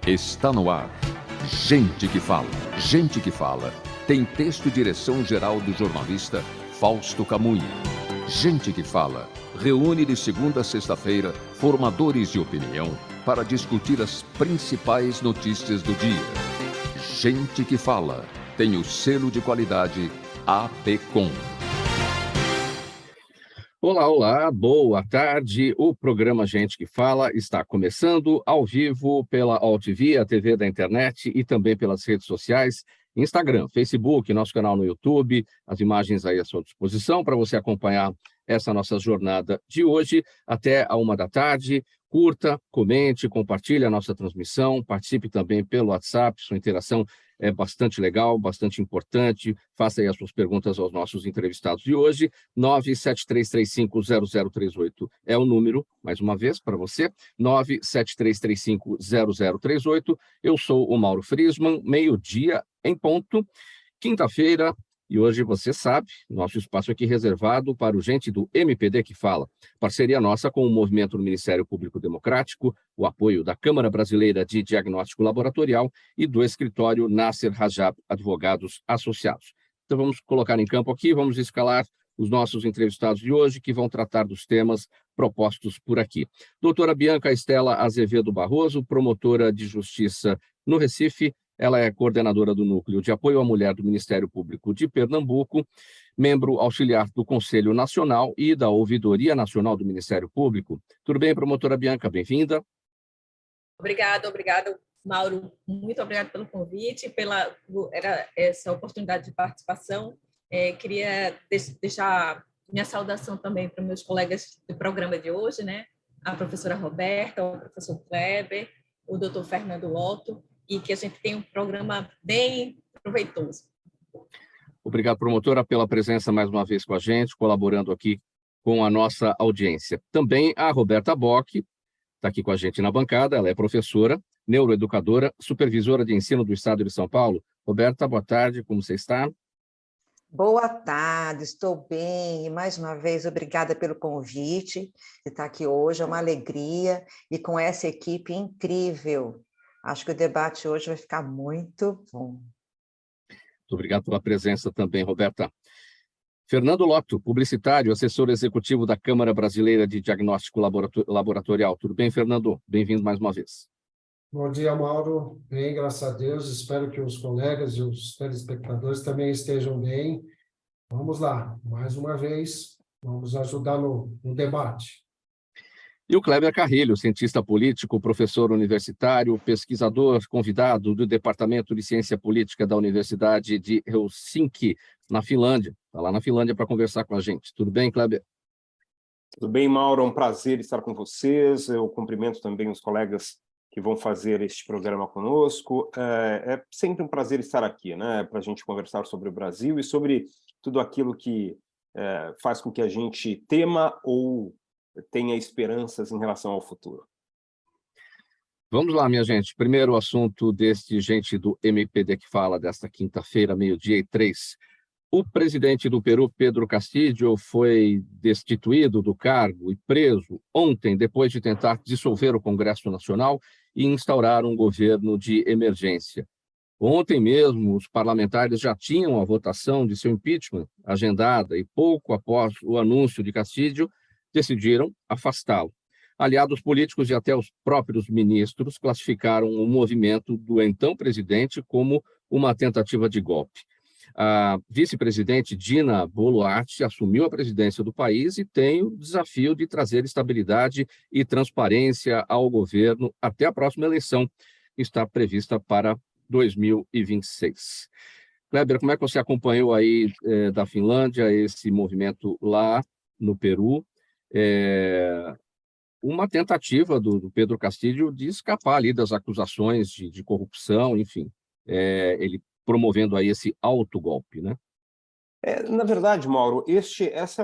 Está no ar. Gente que fala. Gente que fala. Tem texto e direção geral do jornalista Fausto Camunha. Gente que fala. Reúne de segunda a sexta-feira formadores de opinião para discutir as principais notícias do dia. Gente que fala. Tem o selo de qualidade APCOM. Olá, olá, boa tarde. O programa Gente que Fala está começando ao vivo pela AltV, a TV da internet e também pelas redes sociais, Instagram, Facebook, nosso canal no YouTube, as imagens aí à sua disposição para você acompanhar essa nossa jornada de hoje até a 13h. Curta, comente, compartilhe a nossa transmissão, participe também pelo WhatsApp, sua interação é bastante legal, bastante importante. Faça aí as suas perguntas aos nossos entrevistados de hoje. 973350038 é o número, mais uma vez, para você. 973350038. Eu sou o Mauro Friesman, meio-dia em ponto, quinta-feira. E hoje, você sabe, nosso espaço aqui reservado para o Gente do MPD que Fala. Parceria nossa com o movimento do Ministério Público Democrático, o apoio da Câmara Brasileira de Diagnóstico Laboratorial e do escritório Nasser Rajab Advogados Associados. Então vamos colocar em campo aqui, vamos escalar os nossos entrevistados de hoje, que vão tratar dos temas propostos por aqui. Doutora Bianca Estela Azevedo Barroso, promotora de Justiça no Recife. Ela é coordenadora do Núcleo de Apoio à Mulher do Ministério Público de Pernambuco, membro auxiliar do Conselho Nacional e da Ouvidoria Nacional do Ministério Público. Tudo bem, promotora Bianca? Bem-vinda. Obrigado, Mauro. Muito obrigada pelo convite, pela essa oportunidade de participação. Queria deixar minha saudação também para meus colegas do programa de hoje, né? A professora Roberta, o professor Kleber, o doutor Fernando Otto, e que a gente tenha um programa bem proveitoso. Obrigado, promotora, pela presença mais uma vez com a gente, colaborando aqui com a nossa audiência. Também a Roberta Bock está aqui com a gente na bancada. Ela é professora, neuroeducadora, supervisora de ensino do Estado de São Paulo. Roberta, boa tarde, como você está? Boa tarde, estou bem. E mais uma vez, obrigada pelo convite de estar aqui hoje. É uma alegria e com essa equipe incrível. Acho que o debate hoje vai ficar muito bom. Muito obrigado pela presença também, Roberta. Fernando Lotto, publicitário, assessor executivo da Câmara Brasileira de Diagnóstico Laboratorial. Tudo bem, Fernando? Bem-vindo mais uma vez. Bom dia, Mauro. Bem, graças a Deus. Espero que os colegas e os telespectadores também estejam bem. Vamos lá, mais uma vez, vamos ajudar no debate. E o Kleber Carrilho, cientista político, professor universitário, pesquisador convidado do Departamento de Ciência Política da Universidade de Helsinki, na Finlândia. Está lá na Finlândia para conversar com a gente. Tudo bem, Kleber? Tudo bem, Mauro. É um prazer estar com vocês. Eu cumprimento também os colegas que vão fazer este programa conosco. É sempre um prazer estar aqui, né, para a gente conversar sobre o Brasil e sobre tudo aquilo que faz com que a gente tema ou tenha esperanças em relação ao futuro. Vamos lá, minha gente. Primeiro assunto deste Gente do MPD que Fala, desta quinta-feira, 12h03. O presidente do Peru, Pedro Castillo, foi destituído do cargo e preso ontem, depois de tentar dissolver o Congresso Nacional e instaurar um governo de emergência. Ontem mesmo, os parlamentares já tinham a votação de seu impeachment agendada e pouco após o anúncio de Castillo, decidiram afastá-lo. Aliados políticos e até os próprios ministros classificaram o movimento do então presidente como uma tentativa de golpe. A vice-presidente Dina Boluarte assumiu a presidência do país e tem o desafio de trazer estabilidade e transparência ao governo até a próxima eleição, que está prevista para 2026. Kleber, como é que você acompanhou aí da Finlândia esse movimento lá no Peru? Uma tentativa do Pedro Castillo de escapar ali das acusações de corrupção, enfim, ele promovendo aí esse autogolpe, né? Na verdade, Mauro, essa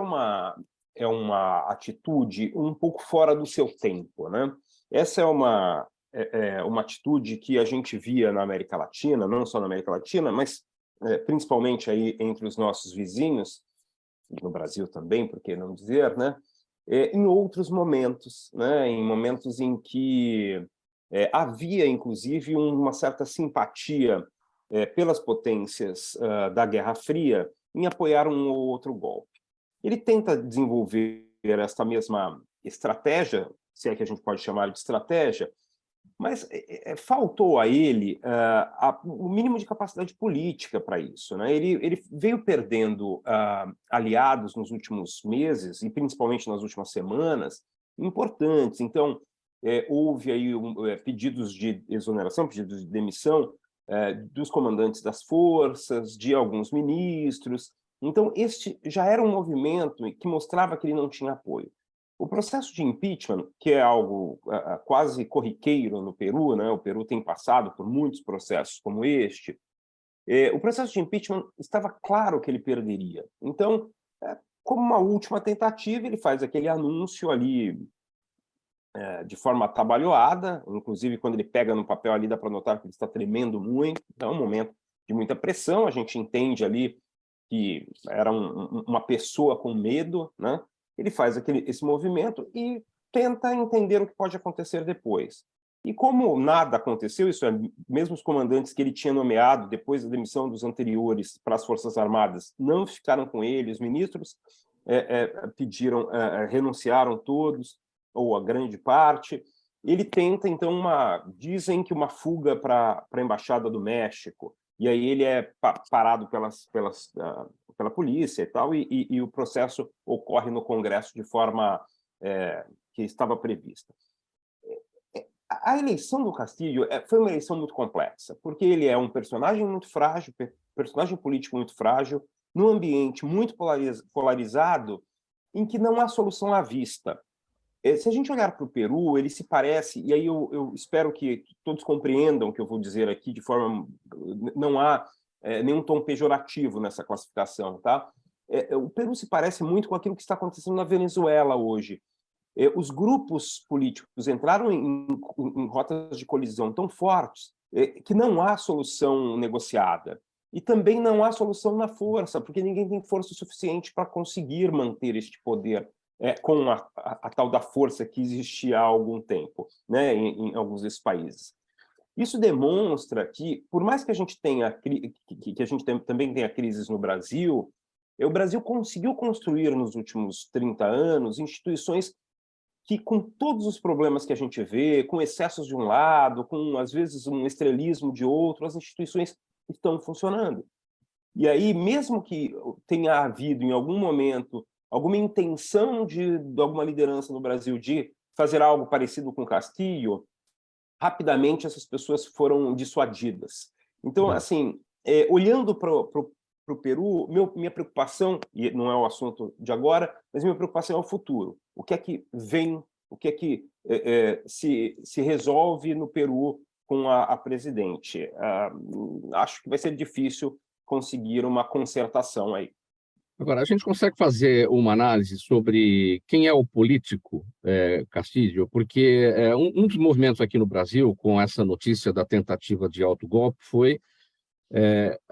é uma atitude um pouco fora do seu tempo, né? Essa é uma atitude que a gente via na América Latina, não só na América Latina, mas principalmente aí entre os nossos vizinhos, no Brasil também, por que não dizer, né? Em outros momentos, né? Em momentos em que Havia, inclusive, uma certa simpatia pelas potências da Guerra Fria em apoiar um ou outro golpe. Ele tenta desenvolver esta mesma estratégia, se é que a gente pode chamar de estratégia, mas faltou a ele o mínimo de capacidade política para isso, né? Ele veio perdendo aliados nos últimos meses, e principalmente nas últimas semanas, importantes. Então, houve aí pedidos de exoneração, pedidos de demissão dos comandantes das forças, de alguns ministros. Então, este já era um movimento que mostrava que ele não tinha apoio. O processo de impeachment, que é algo quase corriqueiro no Peru, né? O Peru tem passado por muitos processos como este, o processo de impeachment estava claro que ele perderia. Então, como uma última tentativa, ele faz aquele anúncio ali de forma atabalhoada, inclusive quando ele pega no papel ali, dá para notar que ele está tremendo muito, então é um momento de muita pressão, a gente entende ali que era uma pessoa com medo, né? Ele faz esse movimento e tenta entender o que pode acontecer depois. E como nada aconteceu, isso é, mesmo os comandantes que ele tinha nomeado depois da demissão dos anteriores para as Forças Armadas não ficaram com ele, os ministros renunciaram todos, ou a grande parte. Ele tenta, então, dizem que uma fuga para a Embaixada do México, e aí ele é parado pela polícia e tal, e o processo ocorre no Congresso de forma que estava prevista. A eleição do Castillo foi uma eleição muito complexa, porque ele é um personagem muito frágil, personagem político muito frágil, num ambiente muito polarizado, em que não há solução à vista. Se a gente olhar para o Peru, ele se parece, e aí eu espero que todos compreendam o que eu vou dizer aqui de forma... Não há nenhum tom pejorativo nessa classificação, tá? O Peru se parece muito com aquilo que está acontecendo na Venezuela hoje. Os grupos políticos entraram em rotas de colisão tão fortes que não há solução negociada. E também não há solução na força, porque ninguém tem força suficiente para conseguir manter este poder com a tal da força que existia há algum tempo, né, em alguns desses países. Isso demonstra que, por mais que a gente tenha também tenha crises no Brasil, o Brasil conseguiu construir nos últimos 30 anos instituições que, com todos os problemas que a gente vê, com excessos de um lado, com, às vezes, um estrelismo de outro, as instituições estão funcionando. E aí, mesmo que tenha havido, em algum momento, alguma intenção de alguma liderança no Brasil de fazer algo parecido com Castillo, rapidamente essas pessoas foram dissuadidas. Então, assim, olhando para o Peru, minha preocupação, e não é o assunto de agora, mas minha preocupação é o futuro. O que é que vem, o que é que se resolve no Peru com a presidente? Acho que vai ser difícil conseguir uma concertação aí. Agora, a gente consegue fazer uma análise sobre quem é o político Castillo, porque um dos movimentos aqui no Brasil, com essa notícia da tentativa de autogolpe, foi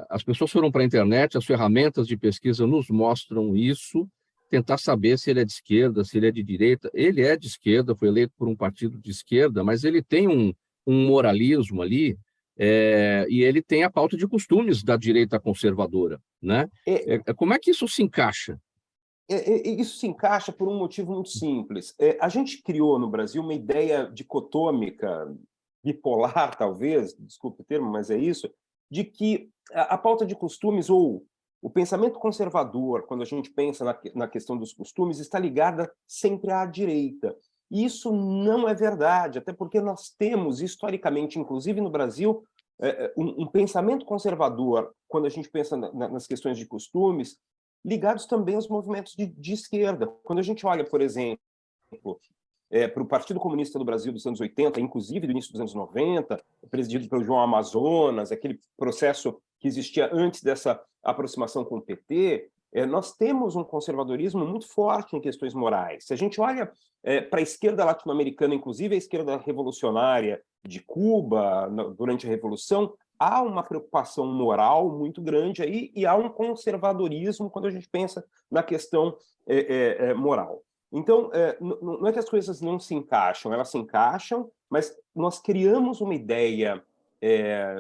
as pessoas foram para a internet, as ferramentas de pesquisa nos mostram isso, tentar saber se ele é de esquerda, se ele é de direita. Ele é de esquerda, foi eleito por um partido de esquerda, mas ele tem um moralismo ali, e ele tem a pauta de costumes da direita conservadora, né? Como é que isso se encaixa? Isso se encaixa por um motivo muito simples. A gente criou no Brasil uma ideia dicotômica, bipolar, talvez, desculpe o termo, mas é isso, de que a pauta de costumes ou o pensamento conservador, quando a gente pensa na questão dos costumes, está ligada sempre à direita. E isso não é verdade, até porque nós temos, historicamente, inclusive no Brasil, um pensamento conservador, quando a gente pensa nas questões de costumes, ligados também aos movimentos de esquerda. Quando a gente olha, por exemplo, para o Partido Comunista do Brasil dos anos 80, inclusive do início dos anos 90, presidido pelo João Amazonas, aquele processo que existia antes dessa aproximação com o PT, nós temos um conservadorismo muito forte em questões morais. Se a gente olha para a esquerda latino-americana, inclusive a esquerda revolucionária de Cuba, durante a Revolução, há uma preocupação moral muito grande aí e há um conservadorismo quando a gente pensa na questão moral. Então, não é que as coisas não se encaixam, elas se encaixam, mas nós criamos uma ideia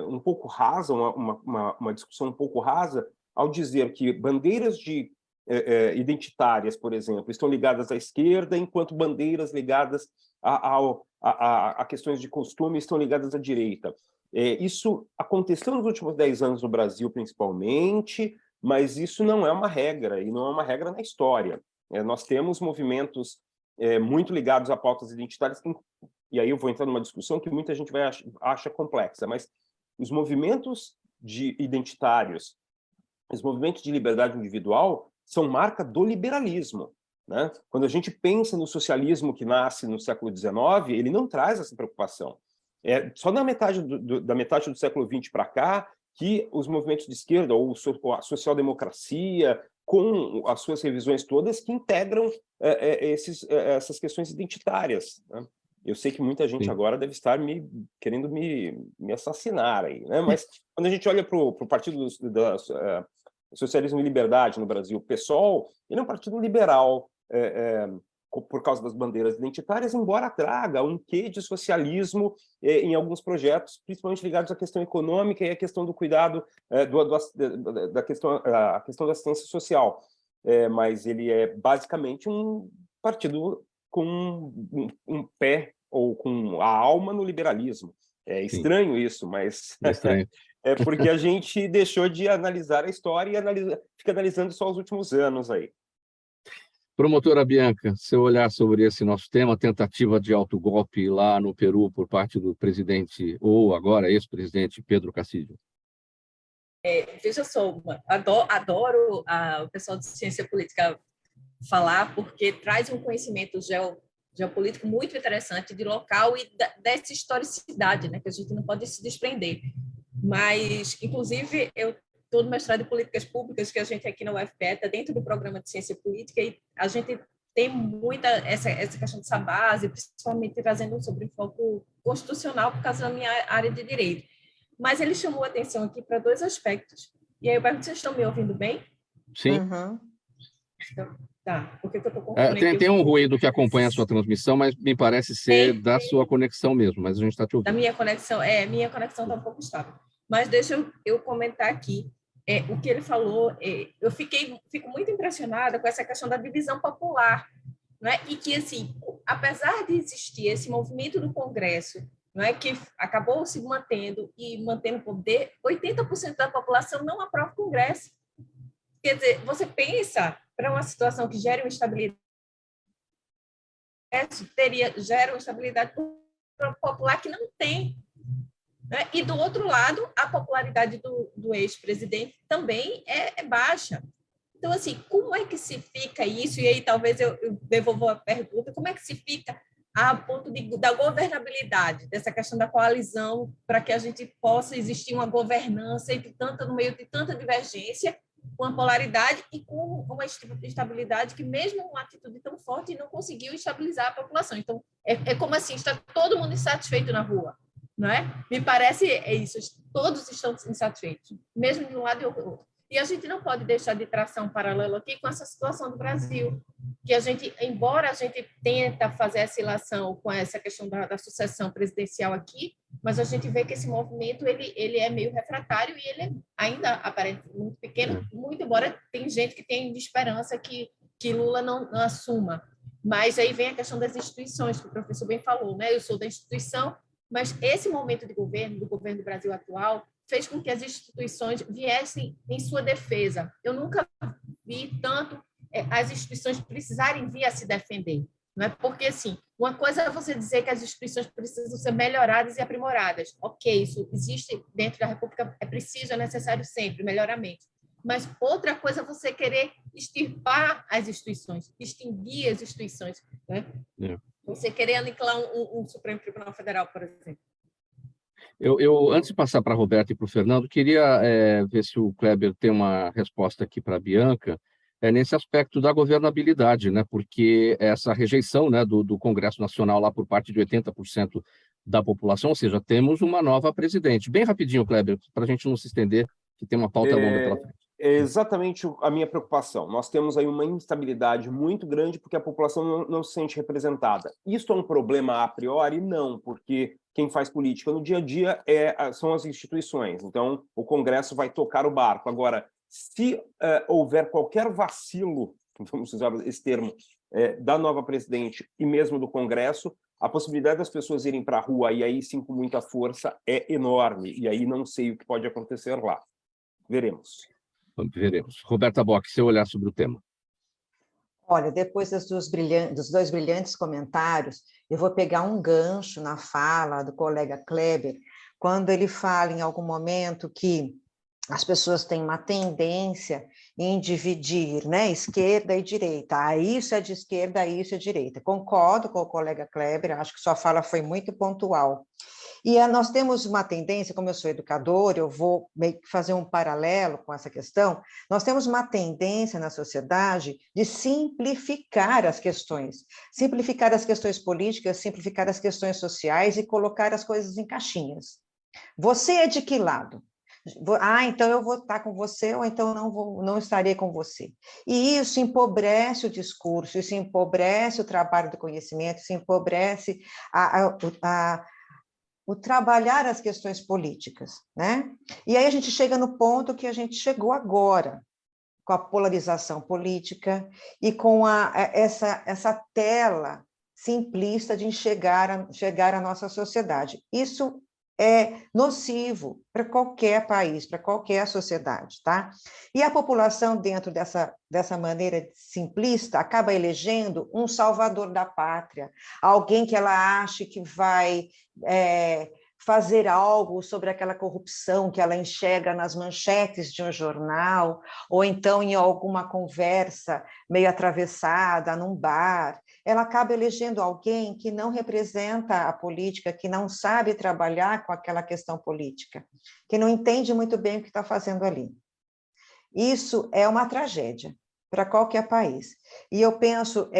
um pouco rasa, uma discussão um pouco rasa, ao dizer que bandeiras identitárias, por exemplo, estão ligadas à esquerda, enquanto bandeiras ligadas a questões de costume estão ligadas à direita. Isso aconteceu nos últimos 10 anos no Brasil, principalmente, mas isso não é uma regra, e não é uma regra na história. Nós temos movimentos muito ligados a pautas identitárias, e aí eu vou entrar numa discussão que muita gente acha complexa, mas os movimentos identitários, os movimentos de liberdade individual são marca do liberalismo, né? Quando a gente pensa no socialismo que nasce no século XIX, ele não traz essa preocupação. Só da metade do século XX para cá que os movimentos de esquerda, ou a social-democracia, com as suas revisões todas, que integram essas questões identitárias, né? Eu sei que muita gente agora deve estar querendo me assassinar aí, né? Mas quando a gente olha para o Partido Socialismo e Liberdade no Brasil, o PSOL, ele é um partido liberal, por causa das bandeiras identitárias, embora traga um quê de socialismo em alguns projetos, principalmente ligados à questão econômica e à questão do cuidado, a questão da assistência social. Mas ele é basicamente um partido com um pé ou com a alma no liberalismo. É estranho isso, mas é porque a gente deixou de analisar a história e fica analisando só os últimos anos aí. Promotora Bianca, seu olhar sobre esse nosso tema, tentativa de autogolpe lá no Peru por parte do presidente, ou agora ex-presidente, Pedro Castillo. Veja só, adoro o pessoal de ciência política falar, porque traz um conhecimento geopolítico muito interessante de local e dessa historicidade, né, que a gente não pode se desprender. Mas, inclusive, eu estou no mestrado em políticas públicas, que a gente aqui na UFPE está dentro do programa de ciência política, e a gente tem muita essa questão dessa base, principalmente trazendo sobre o foco constitucional por causa da minha área de direito. Mas ele chamou a atenção aqui para 2 aspectos. E aí eu pergunto, vocês estão me ouvindo bem? Sim. Então, tá, porque eu estou confundindo. Tem um ruído que acompanha a sua transmissão, mas me parece ser da sua conexão mesmo, mas a gente está te ouvindo. Da minha conexão está um pouco estável. Mas deixa eu comentar aqui o que ele falou. Eu fico muito impressionada com essa questão da divisão popular, não é? E que, assim, apesar de existir esse movimento do Congresso, não é, que acabou se mantendo e mantendo o poder, 80% da população não aprova o Congresso. Quer dizer, você pensa para uma situação que gera uma estabilidade, gera uma estabilidade popular que não tem. Né? E, do outro lado, a popularidade do ex-presidente também é baixa. Então, assim, como é que se fica isso? E aí, talvez eu devolvo a pergunta, como é que se fica a ponto da governabilidade, dessa questão da coalizão, para que a gente possa existir uma governança no meio de tanta divergência, com a polaridade e com uma estabilidade que, mesmo uma atitude tão forte, não conseguiu estabilizar a população. Então, é como assim, está todo mundo insatisfeito na rua, não é? Me parece isso, todos estão insatisfeitos, mesmo de um lado e do outro. E a gente não pode deixar de traçar um paralelo aqui com essa situação do Brasil, que a gente, embora a gente tenta fazer essa relação com essa questão da sucessão presidencial aqui, mas a gente vê que esse movimento ele é meio refratário e ele ainda aparece muito pequeno, muito embora tem gente que tem de esperança que Lula não assuma. Mas aí vem a questão das instituições, que o professor bem falou, né? Eu sou da instituição, mas esse momento de governo, do governo do Brasil atual, fez com que as instituições viessem em sua defesa. Eu nunca vi tanto as instituições precisarem vir a se defender. Não é? Porque, assim, uma coisa é você dizer que as instituições precisam ser melhoradas e aprimoradas. Ok, isso existe dentro da República, é preciso, é necessário sempre, melhoramento. Mas outra coisa é você querer extirpar as instituições, extinguir as instituições. Né? Você querer aniquilar um Supremo Tribunal Federal, por exemplo. Eu, antes de passar para a Roberta e para o Fernando, queria ver se o Kleber tem uma resposta aqui para a Bianca, nesse aspecto da governabilidade, né? Porque essa rejeição, né, do Congresso Nacional lá por parte de 80% da população, ou seja, temos uma nova presidente. Bem rapidinho, Kleber, para a gente não se estender, que tem uma pauta longa pela frente. É exatamente a minha preocupação. Nós temos aí uma instabilidade muito grande porque a população não se sente representada. Isso é um problema a priori? Não, porque quem faz política no dia a dia são as instituições. Então, o Congresso vai tocar o barco. Agora, se houver qualquer vacilo, vamos usar esse termo, da nova presidente e mesmo do Congresso, a possibilidade das pessoas irem para a rua, e aí sim com muita força, é enorme. E aí não sei o que pode acontecer lá. Veremos. Veremos. Roberta Bock, seu olhar sobre o tema. Olha, depois dos dois brilhantes comentários, eu vou pegar um gancho na fala do colega Kleber, quando ele fala em algum momento que as pessoas têm uma tendência em dividir, né, esquerda e direita. Isso é de esquerda, isso é de direita. Concordo com o colega Kleber, acho que sua fala foi muito pontual. E nós temos uma tendência, como eu sou educadora, eu vou meio que fazer um paralelo com essa questão, nós temos uma tendência na sociedade de simplificar as questões políticas, simplificar as questões sociais e colocar as coisas em caixinhas. Você é de que lado? Então eu vou estar com você, ou então não estarei com você. E isso empobrece o discurso, isso empobrece o trabalho do conhecimento, isso empobrece o trabalhar as questões políticas, né? E aí a gente chega no ponto que a gente chegou agora, com a polarização política e com essa tela simplista de chegar à nossa sociedade. Isso é nocivo para qualquer país, para qualquer sociedade, tá? E a população, dentro dessa maneira simplista, acaba elegendo um salvador da pátria, alguém que ela acha que vai fazer algo sobre aquela corrupção que ela enxerga nas manchetes de um jornal, ou então em alguma conversa meio atravessada, num bar. Ela acaba elegendo alguém que não representa a política, que não sabe trabalhar com aquela questão política, que não entende muito bem o que está fazendo ali. Isso é uma tragédia para qualquer país. E eu penso,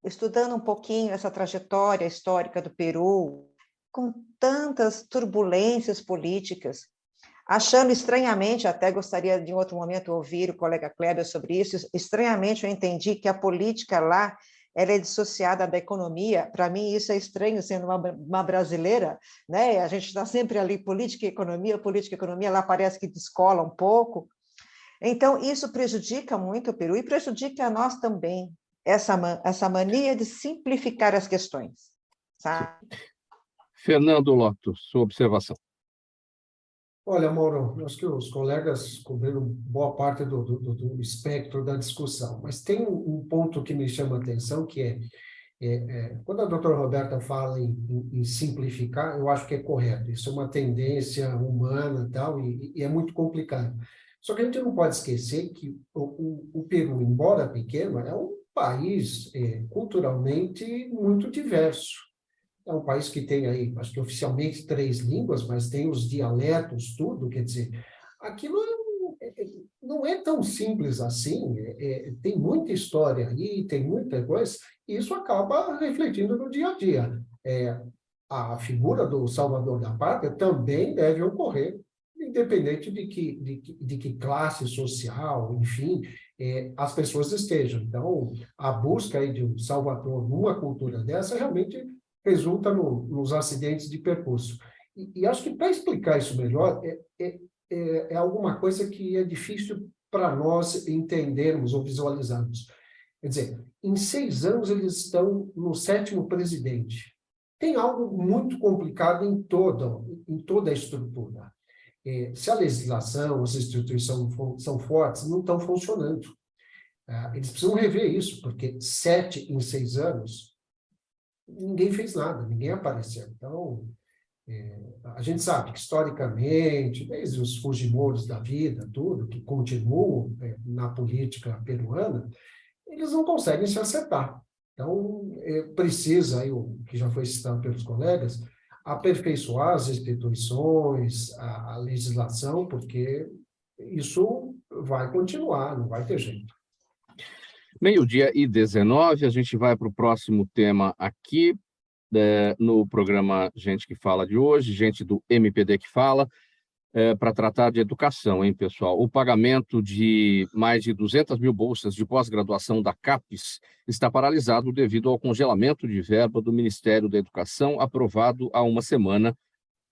estudando um pouquinho essa trajetória histórica do Peru, com tantas turbulências políticas, achando estranhamente, até gostaria de em outro momento ouvir o colega Kleber sobre isso, estranhamente eu entendi que a política lá ela é dissociada da economia. Para mim isso é estranho, sendo uma brasileira, né? A gente está sempre ali, política e economia, lá parece que descola um pouco. Então isso prejudica muito o Peru e prejudica a nós também, essa mania de simplificar as questões, sabe? Fernando Lotto, sua observação. Olha, Mauro, acho que os colegas cobriram boa parte do espectro da discussão, mas tem um ponto que me chama a atenção, que quando a doutora Roberta fala em simplificar, eu acho que é correto, isso é uma tendência humana e é muito complicado. Só que a gente não pode esquecer que o Peru, embora pequeno, é um país culturalmente muito diverso. É um país que tem aí, acho que oficialmente 3 línguas, mas tem os dialetos, tudo, quer dizer, aquilo não é tão simples assim, tem muita história aí, tem muita coisa, e isso acaba refletindo no dia a dia. A figura do salvador da pátria também deve ocorrer, independente de que classe social, enfim, as pessoas estejam. Então, a busca aí de um salvador numa cultura dessa realmente resulta nos acidentes de percurso. E acho que para explicar isso melhor, é alguma coisa que é difícil para nós entendermos ou visualizarmos. Quer dizer, em 6 anos eles estão no 7º presidente. Tem algo muito complicado em toda a estrutura. Se a legislação, as instituições são fortes, não estão funcionando. Eles precisam rever isso, porque 7 em 6 anos, ninguém fez nada, ninguém apareceu. Então, a gente sabe que, historicamente, desde os Fujimoros da vida, tudo, que continuam na política peruana, eles não conseguem se acertar. Então, precisa, aí, o que já foi citado pelos colegas, aperfeiçoar as instituições, a legislação, porque isso vai continuar, não vai ter jeito. 12h19, a gente vai para o próximo tema aqui, no programa Gente que Fala de hoje, gente do MPD que Fala. para tratar de educação, hein, pessoal? O pagamento de mais de 200 mil bolsas de pós-graduação da CAPES está paralisado devido ao congelamento de verba do Ministério da Educação, aprovado há uma semana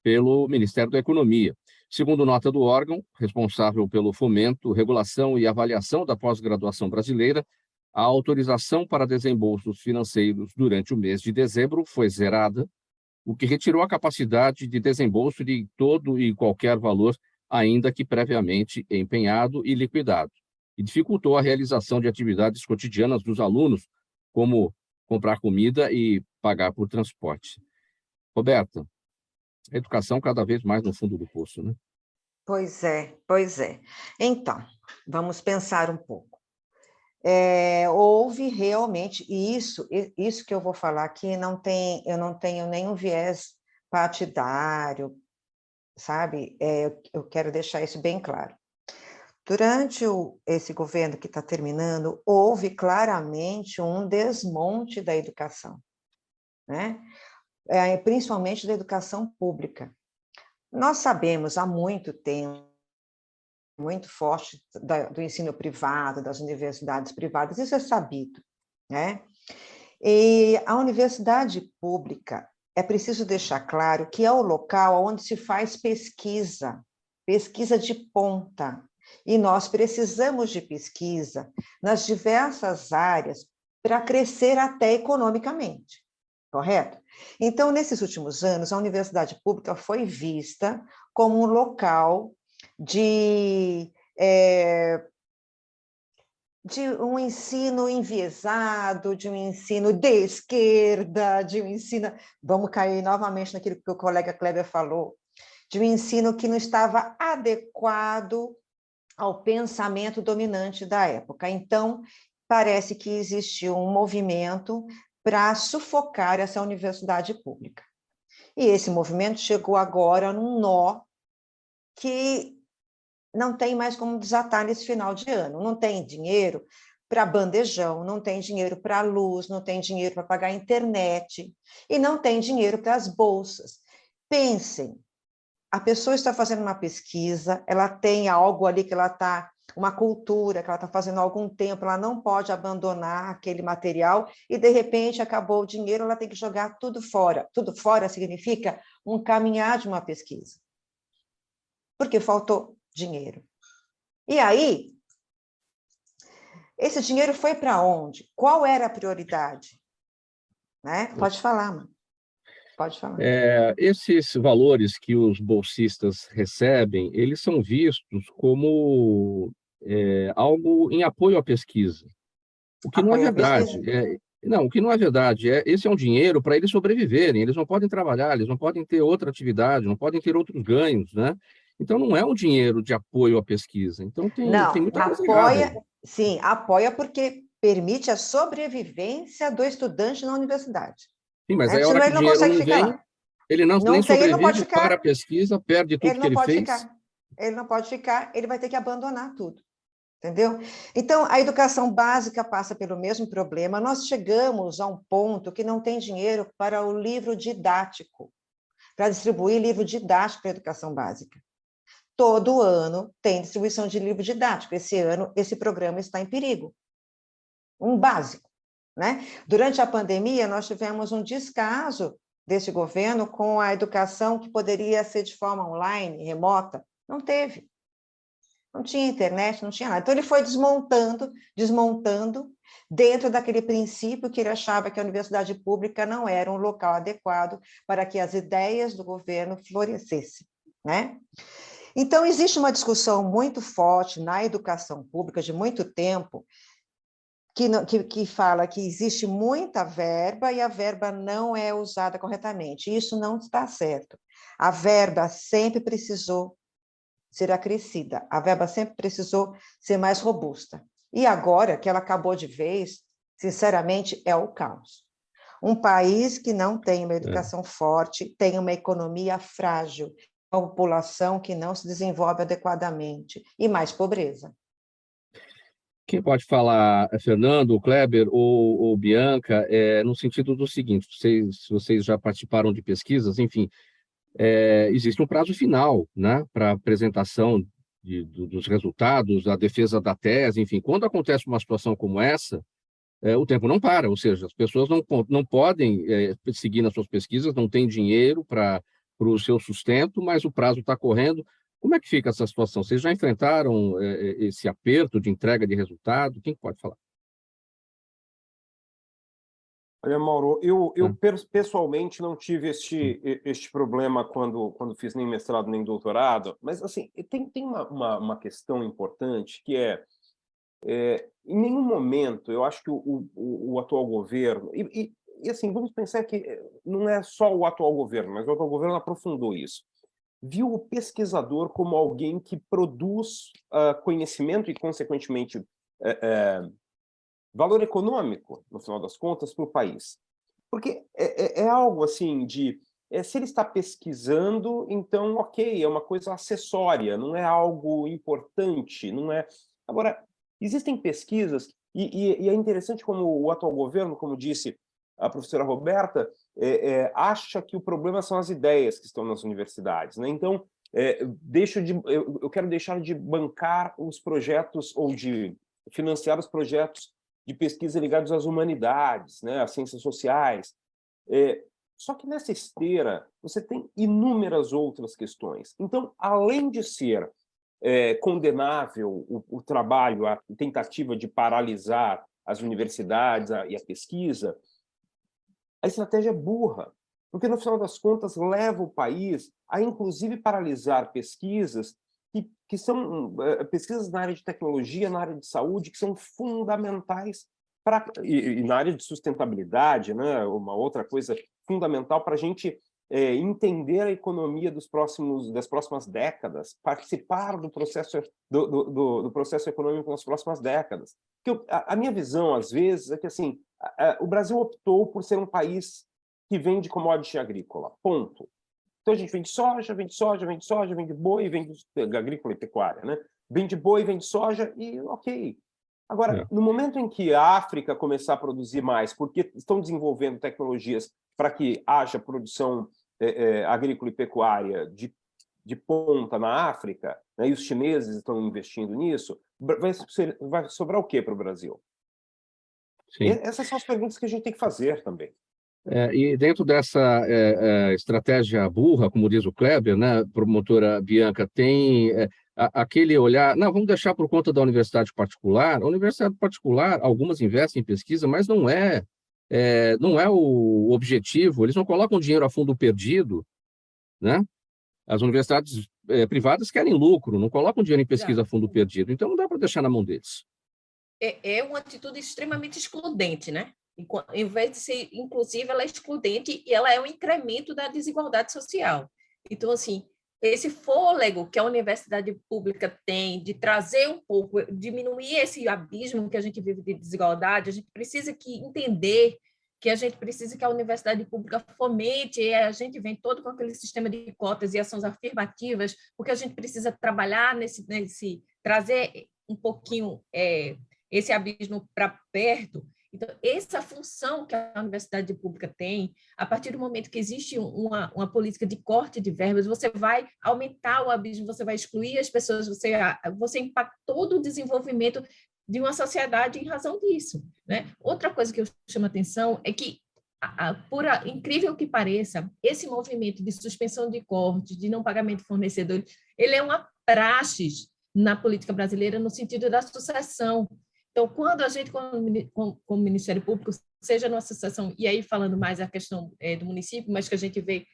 pelo Ministério da Economia. Segundo nota do órgão, responsável pelo fomento, regulação e avaliação da pós-graduação brasileira, a autorização para desembolsos financeiros durante o mês de dezembro foi zerada, o que retirou a capacidade de desembolso de todo e qualquer valor, ainda que previamente empenhado e liquidado, e dificultou a realização de atividades cotidianas dos alunos, como comprar comida e pagar por transporte. Roberta, a educação cada vez mais no fundo do poço, né? Pois é, pois é. Então, vamos pensar um pouco. Houve realmente, e isso que eu vou falar aqui, eu não tenho nenhum viés partidário, sabe? Eu quero deixar isso bem claro. Durante esse governo que está terminando, houve claramente um desmonte da educação, né? Principalmente da educação pública. Nós sabemos há muito tempo, muito forte do ensino privado, das universidades privadas, isso é sabido, né? E a universidade pública, é preciso deixar claro que é o local onde se faz pesquisa de ponta, e nós precisamos de pesquisa nas diversas áreas para crescer até economicamente, correto? Então, nesses últimos anos, a universidade pública foi vista como um local de um ensino enviesado, de um ensino de esquerda, de um ensino... Vamos cair novamente naquilo que o colega Kleber falou, de um ensino que não estava adequado ao pensamento dominante da época. Então, parece que existiu um movimento para sufocar essa universidade pública. E esse movimento chegou agora num nó que não tem mais como desatar nesse final de ano. Não tem dinheiro para bandejão, não tem dinheiro para luz, não tem dinheiro para pagar a internet, e não tem dinheiro para as bolsas. Pensem, a pessoa está fazendo uma pesquisa, ela tem algo ali que ela está, uma cultura que ela está fazendo há algum tempo, ela não pode abandonar aquele material, e de repente acabou o dinheiro, ela tem que jogar tudo fora. Tudo fora significa um caminhar de uma pesquisa, porque faltou dinheiro. E aí, esse dinheiro foi para onde? Qual era a prioridade? Né? Pode falar, mano. Pode falar. Esses valores que os bolsistas recebem, eles são vistos como algo em apoio à pesquisa. O que não é verdade. Não, o que não é verdade esse é um dinheiro para eles sobreviverem. Eles não podem trabalhar, eles não podem ter outra atividade, não podem ter outros ganhos, né? Então, não é um dinheiro de apoio à pesquisa. Então, tem muita coisa errada. Sim, apoia porque permite a sobrevivência do estudante na universidade. Sim, mas aí a hora que o dinheiro não vem, ele nem sobrevive para a pesquisa, perde tudo que ele fez. Ele não pode ficar, ele vai ter que abandonar tudo. Entendeu? Então, a educação básica passa pelo mesmo problema. Nós chegamos a um ponto que não tem dinheiro para o livro didático, para distribuir livro didático para a educação básica. Todo ano tem distribuição de livro didático. Esse ano, esse programa está em perigo. Um básico, né? Durante a pandemia, nós tivemos um descaso desse governo com a educação que poderia ser de forma online, remota. Não teve. Não tinha internet, não tinha nada. Então, ele foi desmontando dentro daquele princípio que ele achava que a universidade pública não era um local adequado para que as ideias do governo florescessem, né? Então, existe uma discussão muito forte na educação pública de muito tempo que fala que existe muita verba e a verba não é usada corretamente. Isso não está certo. A verba sempre precisou ser acrescida, a verba sempre precisou ser mais robusta. E agora que ela acabou de vez, sinceramente, é o caos. Um país que não tem uma educação forte, tem uma economia frágil, uma população que não se desenvolve adequadamente e mais pobreza. Quem pode falar, Fernando, Kleber ou Bianca, no sentido do seguinte, vocês já participaram de pesquisas, enfim, existe um prazo final, né, para apresentação dos resultados, a defesa da tese, enfim. Quando acontece uma situação como essa, o tempo não para, ou seja, as pessoas não podem seguir nas suas pesquisas, não têm dinheiro para o seu sustento, mas o prazo está correndo. Como é que fica essa situação? Vocês já enfrentaram esse aperto de entrega de resultado? Quem pode falar? Olha, Mauro, eu pessoalmente não tive este problema quando fiz nem mestrado nem doutorado, mas assim, tem uma questão importante que em nenhum momento, eu acho que o atual governo, e assim, vamos pensar que não é só o atual governo, mas o atual governo aprofundou isso, viu o pesquisador como alguém que produz conhecimento e, consequentemente, valor econômico, no final das contas, para o país. Porque é algo assim de... se ele está pesquisando, então, ok, é uma coisa acessória, não é algo importante, não é... Agora, existem pesquisas, e é interessante como o atual governo, como disse a professora Roberta, acha que o problema são as ideias que estão nas universidades, né? Então, eu quero deixar de bancar os projetos ou de financiar os projetos de pesquisa ligados às humanidades, né, às ciências sociais. Só que nessa esteira, você tem inúmeras outras questões. Então, além de ser condenável o trabalho, a tentativa de paralisar as universidades e a pesquisa, a estratégia é burra, porque, no final das contas, leva o país a, inclusive, paralisar pesquisas que são pesquisas na área de tecnologia, na área de saúde, que são fundamentais e na área de sustentabilidade, né, uma outra coisa fundamental para a gente entender a economia das próximas décadas, participar do processo do processo econômico nas próximas décadas. Porque a minha visão, às vezes, é que assim, o Brasil optou por ser um país que vende commodity agrícola, ponto. Então, a gente vende soja, vende boi, vende agrícola e pecuária, né? Vende boi, vende soja e ok. Agora, no momento em que a África começar a produzir mais, porque estão desenvolvendo tecnologias para que haja produção agrícola e pecuária de ponta na África, né, e os chineses estão investindo nisso, vai sobrar o quê para o Brasil? Sim. Essas são as perguntas que a gente tem que fazer também. E dentro dessa estratégia burra, como diz o Kleber, né, promotora Bianca, tem aquele olhar, não, vamos deixar por conta da universidade particular. A universidade particular, algumas investem em pesquisa, mas não é o objetivo, eles não colocam dinheiro a fundo perdido, né? As universidades privadas querem lucro, não colocam dinheiro em pesquisa a fundo perdido, então não dá para deixar na mão deles. É uma atitude extremamente excludente, né? Em vez de ser inclusiva, ela é excludente e ela é um incremento da desigualdade social. Então, assim, esse fôlego que a universidade pública tem de trazer um pouco, diminuir esse abismo que a gente vive de desigualdade, a gente precisa entender que a gente precisa que a universidade pública fomente, e a gente vem todo com aquele sistema de cotas e ações afirmativas, porque a gente precisa trabalhar trazer um pouquinho esse abismo para perto. Então, essa função que a universidade pública tem, a partir do momento que existe uma política de corte de verbas, você vai aumentar o abismo, você vai excluir as pessoas, você impacta todo o desenvolvimento de uma sociedade em razão disso, né? Outra coisa que eu chamo a atenção é que, por incrível que pareça, esse movimento de suspensão de cortes, de não pagamento de fornecedores, ele é uma praxe na política brasileira no sentido da sucessão. Então, quando a gente, como Ministério Público, seja numa sucessão, e aí falando mais a questão do município, mas que a gente vê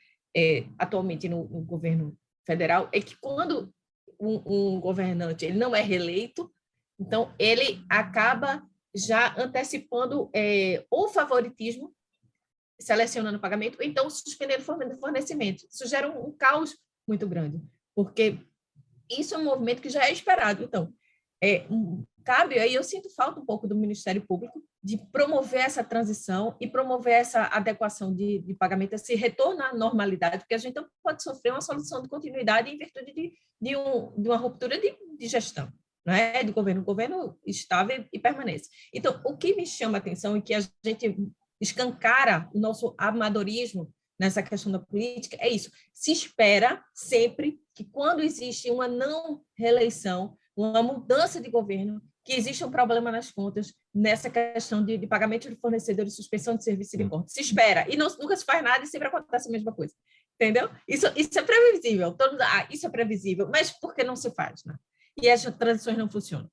atualmente no governo federal, é que quando um governante ele não é reeleito, então ele acaba já antecipando o favoritismo, selecionando o pagamento, ou então suspendendo o fornecimento. Isso gera um caos muito grande, porque isso é um movimento que já é esperado. Então, cabe, aí eu sinto falta um pouco do Ministério Público de promover essa transição e promover essa adequação de pagamento, esse retorno à normalidade, porque a gente não pode sofrer uma solução de continuidade em virtude de uma ruptura de gestão, né? Do governo estável e permanece. Então, o que me chama a atenção é que a gente escancara o nosso amadorismo nessa questão da política, é isso. Se espera sempre que, quando existe uma não reeleição, uma mudança de governo, que existe um problema nas contas, nessa questão de pagamento de fornecedores, suspensão de serviço de conta. Se espera, e nunca se faz nada e sempre acontece a mesma coisa. Entendeu? Isso é previsível. Isso é previsível, mas por que não se faz? Né? E as transições não funcionam.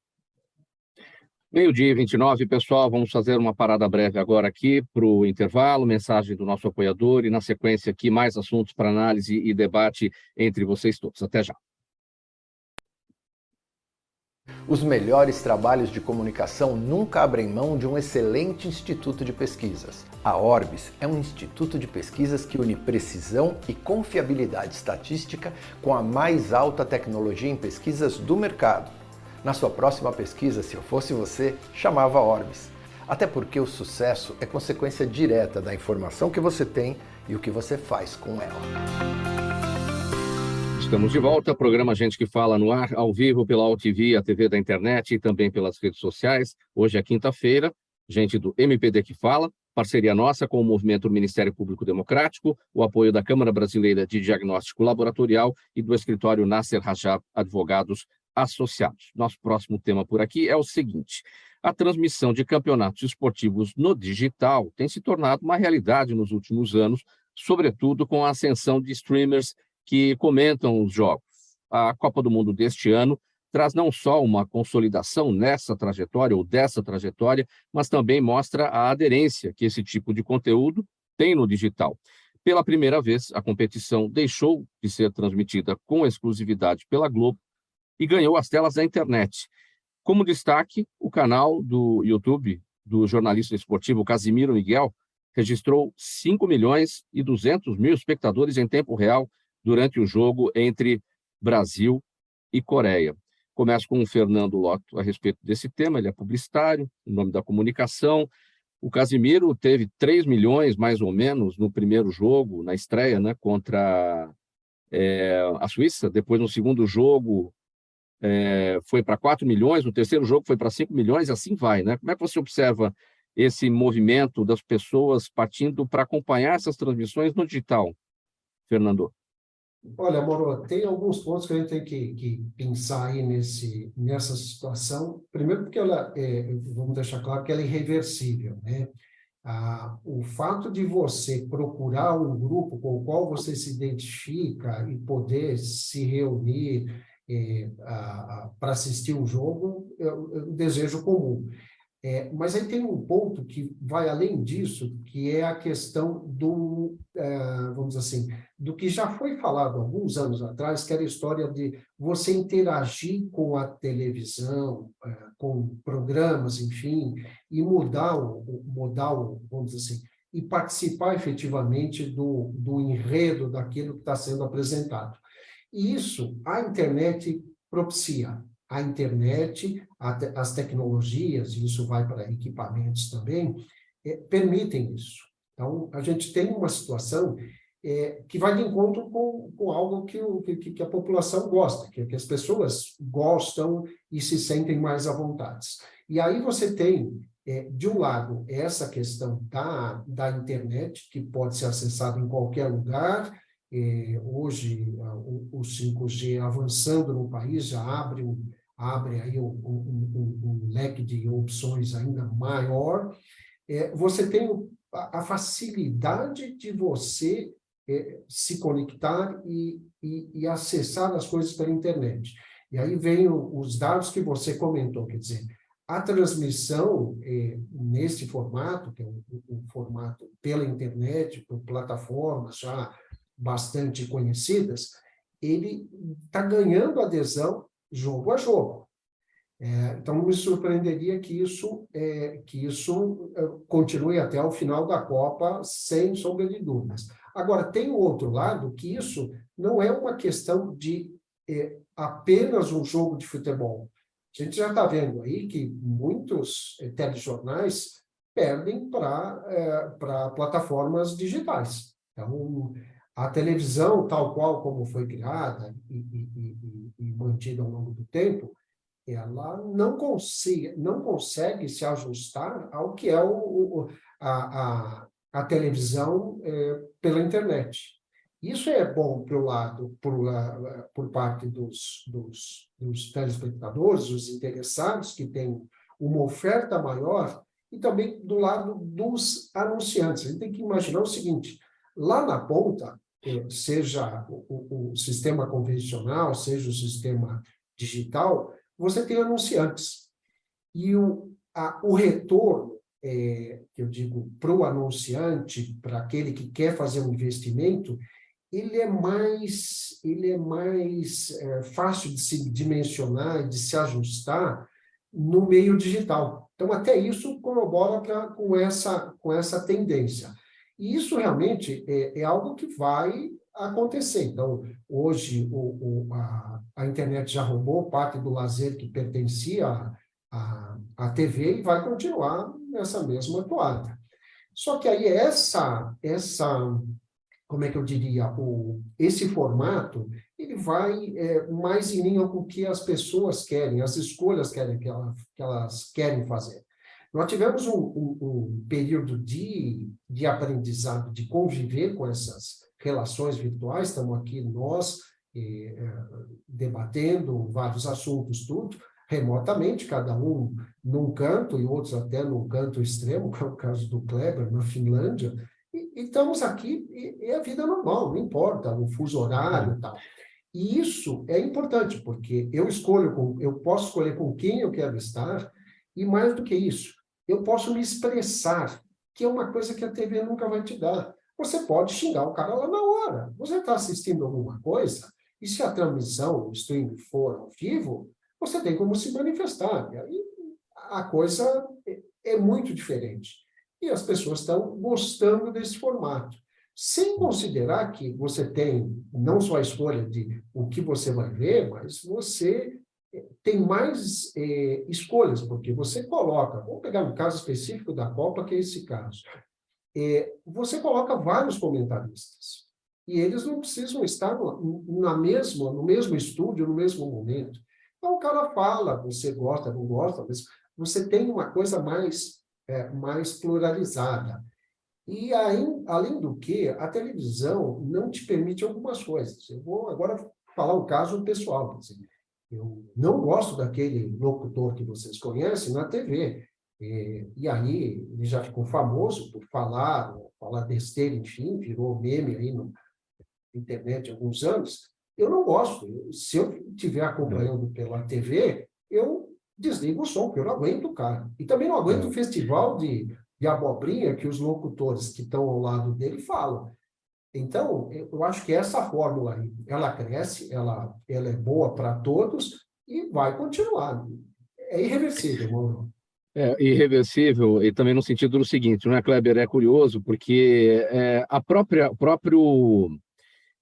12h29, pessoal, vamos fazer uma parada breve agora aqui para o intervalo, mensagem do nosso apoiador e, na sequência aqui, mais assuntos para análise e debate entre vocês todos. Até já. Os melhores trabalhos de comunicação nunca abrem mão de um excelente instituto de pesquisas. A Orbis é um instituto de pesquisas que une precisão e confiabilidade estatística com a mais alta tecnologia em pesquisas do mercado. Na sua próxima pesquisa, se eu fosse você, chamava Orbis. Até porque o sucesso é consequência direta da informação que você tem e o que você faz com ela. Estamos de volta, programa Gente que Fala no ar, ao vivo pela UOL-TV, a TV da internet e também pelas redes sociais. Hoje é quinta-feira, gente do MPD que Fala, parceria nossa com o Movimento do Ministério Público Democrático, o apoio da Câmara Brasileira de Diagnóstico Laboratorial e do escritório Nasser Rajab Advogados Associados. Nosso próximo tema por aqui é o seguinte: a transmissão de campeonatos esportivos no digital tem se tornado uma realidade nos últimos anos, sobretudo com a ascensão de streamers que comentam os jogos. A Copa do Mundo deste ano traz não só uma consolidação nessa trajetória ou dessa trajetória, mas também mostra a aderência que esse tipo de conteúdo tem no digital. Pela primeira vez, a competição deixou de ser transmitida com exclusividade pela Globo e ganhou as telas da internet. Como destaque, o canal do YouTube do jornalista esportivo Casimiro Miguel registrou 5.200.000 espectadores em tempo real durante o jogo entre Brasil e Coreia. Começo com o Fernando Lotto a respeito desse tema, ele é publicitário, em nome da comunicação. O Casimiro teve 3 milhões, mais ou menos, no primeiro jogo, na estreia, né, contra a Suíça. Depois, no segundo jogo, foi para 4 milhões, no terceiro jogo foi para 5 milhões, e assim vai, né? Como é que você observa esse movimento das pessoas partindo para acompanhar essas transmissões no digital, Fernando? Olha, Moro, tem alguns pontos que a gente tem que pensar aí nessa situação. Primeiro, porque ela, vamos deixar claro que ela é irreversível, né? O fato de você procurar um grupo com o qual você se identifica e poder se reunir para assistir um jogo é um desejo comum. Mas aí tem um ponto que vai além disso, que é a questão vamos dizer assim, do que já foi falado alguns anos atrás, que era a história de você interagir com a televisão, com programas, enfim, e mudar vamos dizer assim, e participar efetivamente do enredo daquilo que está sendo apresentado. E isso a internet propicia. A internet, as tecnologias, e isso vai para equipamentos também, permitem isso. Então, a gente tem uma situação que vai de encontro com algo que a população gosta, que as pessoas gostam e se sentem mais à vontade. E aí você tem, de um lado, essa questão da internet, que pode ser acessada em qualquer lugar. Hoje, o 5G avançando no país já abre aí um leque de opções ainda maior. Você tem a facilidade de você se conectar e acessar as coisas pela internet. E aí vem os dados que você comentou, quer dizer, a transmissão nesse formato, que é um formato pela internet, por plataformas já bastante conhecidas, ele está ganhando adesão jogo a jogo. Então, não me surpreenderia que isso continue até o final da Copa, sem sombra de dúvidas. Agora, tem o outro lado, que isso não é uma questão de apenas um jogo de futebol. A gente já está vendo aí que muitos telejornais perdem para plataformas digitais. Então, a televisão, tal qual como foi criada e mantida ao longo do tempo, ela não consegue se ajustar ao que é a televisão pela internet. Isso é bom por parte dos telespectadores, os interessados, que têm uma oferta maior, e também do lado dos anunciantes. A gente tem que imaginar o seguinte: lá na ponta, seja o sistema convencional, seja o sistema digital, você tem anunciantes. E o retorno, que eu digo, para o anunciante, para aquele que quer fazer um investimento, ele é mais fácil de se dimensionar, de se ajustar no meio digital. Então, até isso corrobora com essa tendência. E isso realmente é algo que vai acontecer. Então, hoje, a internet já roubou parte do lazer que pertencia à TV e vai continuar nessa mesma toada. Só que aí como é que eu diria, esse formato, ele vai mais em linha com o que as pessoas querem, as escolhas que elas querem fazer. Nós tivemos um período de aprendizado, de conviver com essas relações virtuais. Estamos aqui nós debatendo vários assuntos, tudo, remotamente, cada um num canto e outros até num canto extremo, que é o caso do Kleber, na Finlândia. E estamos aqui, e é a vida normal, não importa o fuso horário e tal. E isso é importante, porque eu posso escolher com quem eu quero estar, e mais do que isso, eu posso me expressar, que é uma coisa que a TV nunca vai te dar. Você pode xingar o cara lá na hora. Você está assistindo alguma coisa, e se a transmissão, o streaming for ao vivo, você tem como se manifestar. E aí a coisa é muito diferente. E as pessoas estão gostando desse formato. Sem considerar que você tem não só a escolha de o que você vai ver, mas você tem mais escolhas, porque você coloca, vamos pegar um caso específico da Copa, que é esse caso. Você coloca vários comentaristas, e eles não precisam estar no mesmo estúdio, no mesmo momento. Então, o cara fala, você gosta, não gosta, mas você tem uma coisa mais pluralizada. E, além do que, a televisão não te permite algumas coisas. Eu vou agora falar um caso pessoal. Eu não gosto daquele locutor que vocês conhecem na TV. E aí, ele já ficou famoso por falar besteira, enfim, virou meme aí na internet há alguns anos. Eu não gosto. Se eu estiver acompanhando pela TV, eu desligo o som, porque eu não aguento o cara. E também não aguento o festival de abobrinha que os locutores que estão ao lado dele falam. Então, eu acho que essa fórmula aí, ela cresce, ela é boa para todos e vai continuar. É irreversível, Mauro. É irreversível, e também no sentido do seguinte, não é, Kleber? É curioso, porque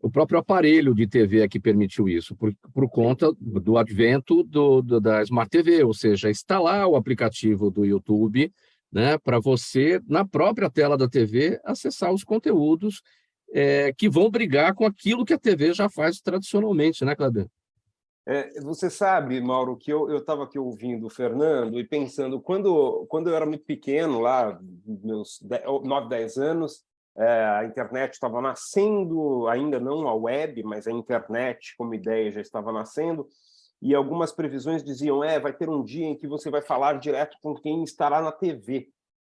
o próprio aparelho de TV é que permitiu isso, por conta do advento da Smart TV, ou seja, instalar o aplicativo do YouTube, né, para você, na própria tela da TV, acessar os conteúdos que vão brigar com aquilo que a TV já faz tradicionalmente, né, Kleber? Você sabe, Mauro, que eu estava aqui ouvindo o Fernando e pensando, quando eu era muito pequeno, lá, meus 9, 10 anos, a internet estava nascendo, ainda não a web, mas a internet como ideia já estava nascendo, e algumas previsões diziam, vai ter um dia em que você vai falar direto com quem estará na TV.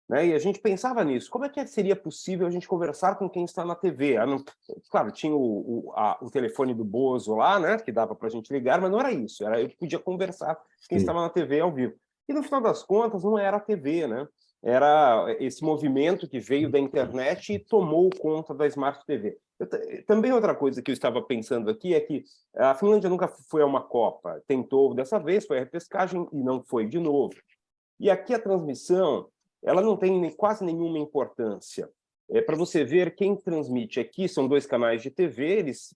Né? E a gente pensava nisso, como é que seria possível a gente conversar com quem está na TV? Claro, tinha o telefone do Bozo lá, né, que dava para a gente ligar, mas não era isso, eu podia conversar com quem estava na TV ao vivo. E no final das contas não era a TV, né? Era esse movimento que veio da internet e tomou conta da Smart TV. Também outra coisa que eu estava pensando aqui é que a Finlândia nunca foi a uma Copa, tentou dessa vez, foi a repescagem e não foi de novo. E aqui a transmissão, ela não tem quase nenhuma importância. Para você ver, quem transmite aqui são 2 canais de TV, eles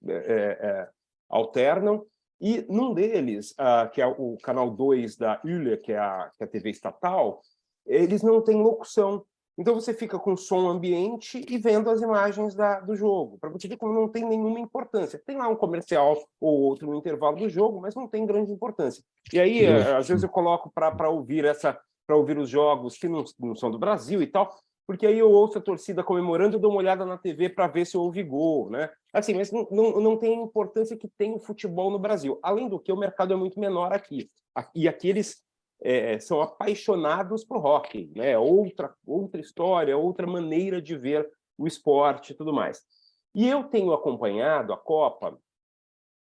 alternam, e num deles, que é o canal 2 da Yle, que é a TV estatal, eles não têm locução. Então você fica com som ambiente e vendo as imagens do jogo, para você ver como não tem nenhuma importância. Tem lá um comercial ou outro no intervalo do jogo, mas não tem grande importância. E aí, às vezes eu coloco para ouvir os jogos que não são do Brasil e tal, porque aí eu ouço a torcida comemorando e dou uma olhada na TV para ver se houve gol, né? Assim, mas não tem a importância que tem o futebol no Brasil. Além do que, o mercado é muito menor aqui. E aqui eles são apaixonados por hóquei, né? Outra história, outra maneira de ver o esporte e tudo mais. E eu tenho acompanhado a Copa.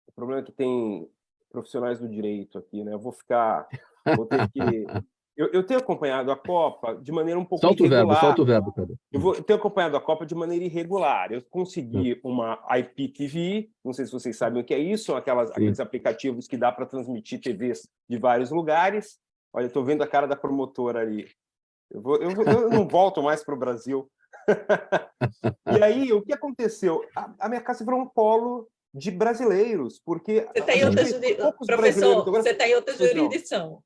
O problema é que tem profissionais do direito aqui, né? Vou ter que... Eu tenho acompanhado a Copa de maneira um pouco irregular. Solta o verbo, Pedro. Eu tenho acompanhado a Copa de maneira irregular. Eu consegui uma IPTV, não sei se vocês sabem o que é isso, são aqueles aplicativos que dá para transmitir TVs de vários lugares. Olha, estou vendo a cara da promotora ali. Eu não volto mais para o Brasil. E aí, o que aconteceu? A minha casa virou um polo de brasileiros, porque... Você está em outra jurisdição. Professor, você está em outra jurisdição.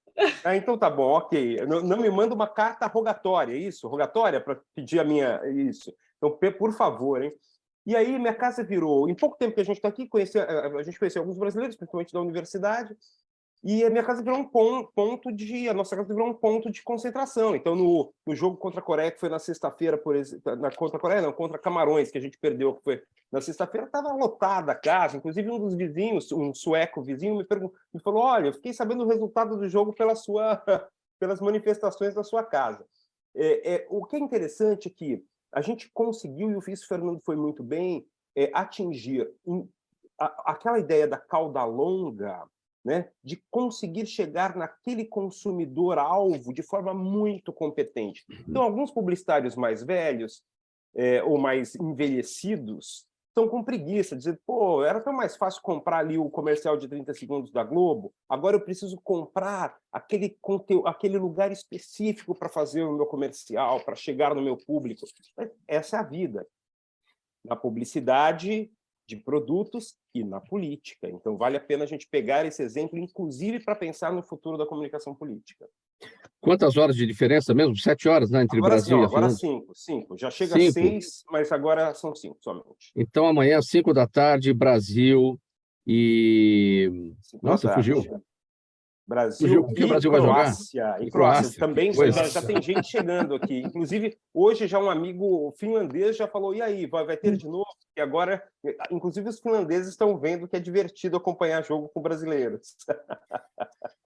Então tá bom, ok. Não me manda uma carta rogatória, isso? Rogatória para pedir a minha... Isso. Então, por favor, hein? E aí, minha casa virou... Em pouco tempo que a gente está aqui, a gente conheceu alguns brasileiros, principalmente da universidade, e a minha casa virou a nossa casa virou um ponto de concentração. Então, no jogo contra a Coreia, que foi na sexta-feira, contra a Coreia, não, contra Camarões, que a gente perdeu, que foi na sexta-feira, estava lotada a casa. Inclusive, um dos vizinhos, um sueco vizinho, me falou: olha, eu fiquei sabendo o resultado do jogo pelas manifestações da sua casa. O que é interessante é que a gente conseguiu, e o vice-Fernando foi muito bem, atingir aquela ideia da cauda longa, né, de conseguir chegar naquele consumidor-alvo de forma muito competente. Então, alguns publicitários mais velhos ou mais envelhecidos estão com preguiça, dizendo, pô, era tão mais fácil comprar ali o comercial de 30 segundos da Globo, agora eu preciso comprar aquele lugar específico para fazer o meu comercial, para chegar no meu público. Essa é a vida. Na publicidade de produtos e na política. Então, vale a pena a gente pegar esse exemplo, inclusive para pensar no futuro da comunicação política. Quantas horas de diferença mesmo? 7 horas, né, entre agora, Brasil e a agora Finlândia? 5. Já chega a 6, mas agora são 5 somente. Então, amanhã, 5 da tarde, Brasil e... Nossa, fugiu. Brasil que o Brasil vai jogar? E Croácia. Também já tem gente chegando aqui. Inclusive, hoje já um amigo finlandês já falou, e aí, vai ter de novo? E agora, inclusive, os finlandeses estão vendo que é divertido acompanhar jogo com brasileiros.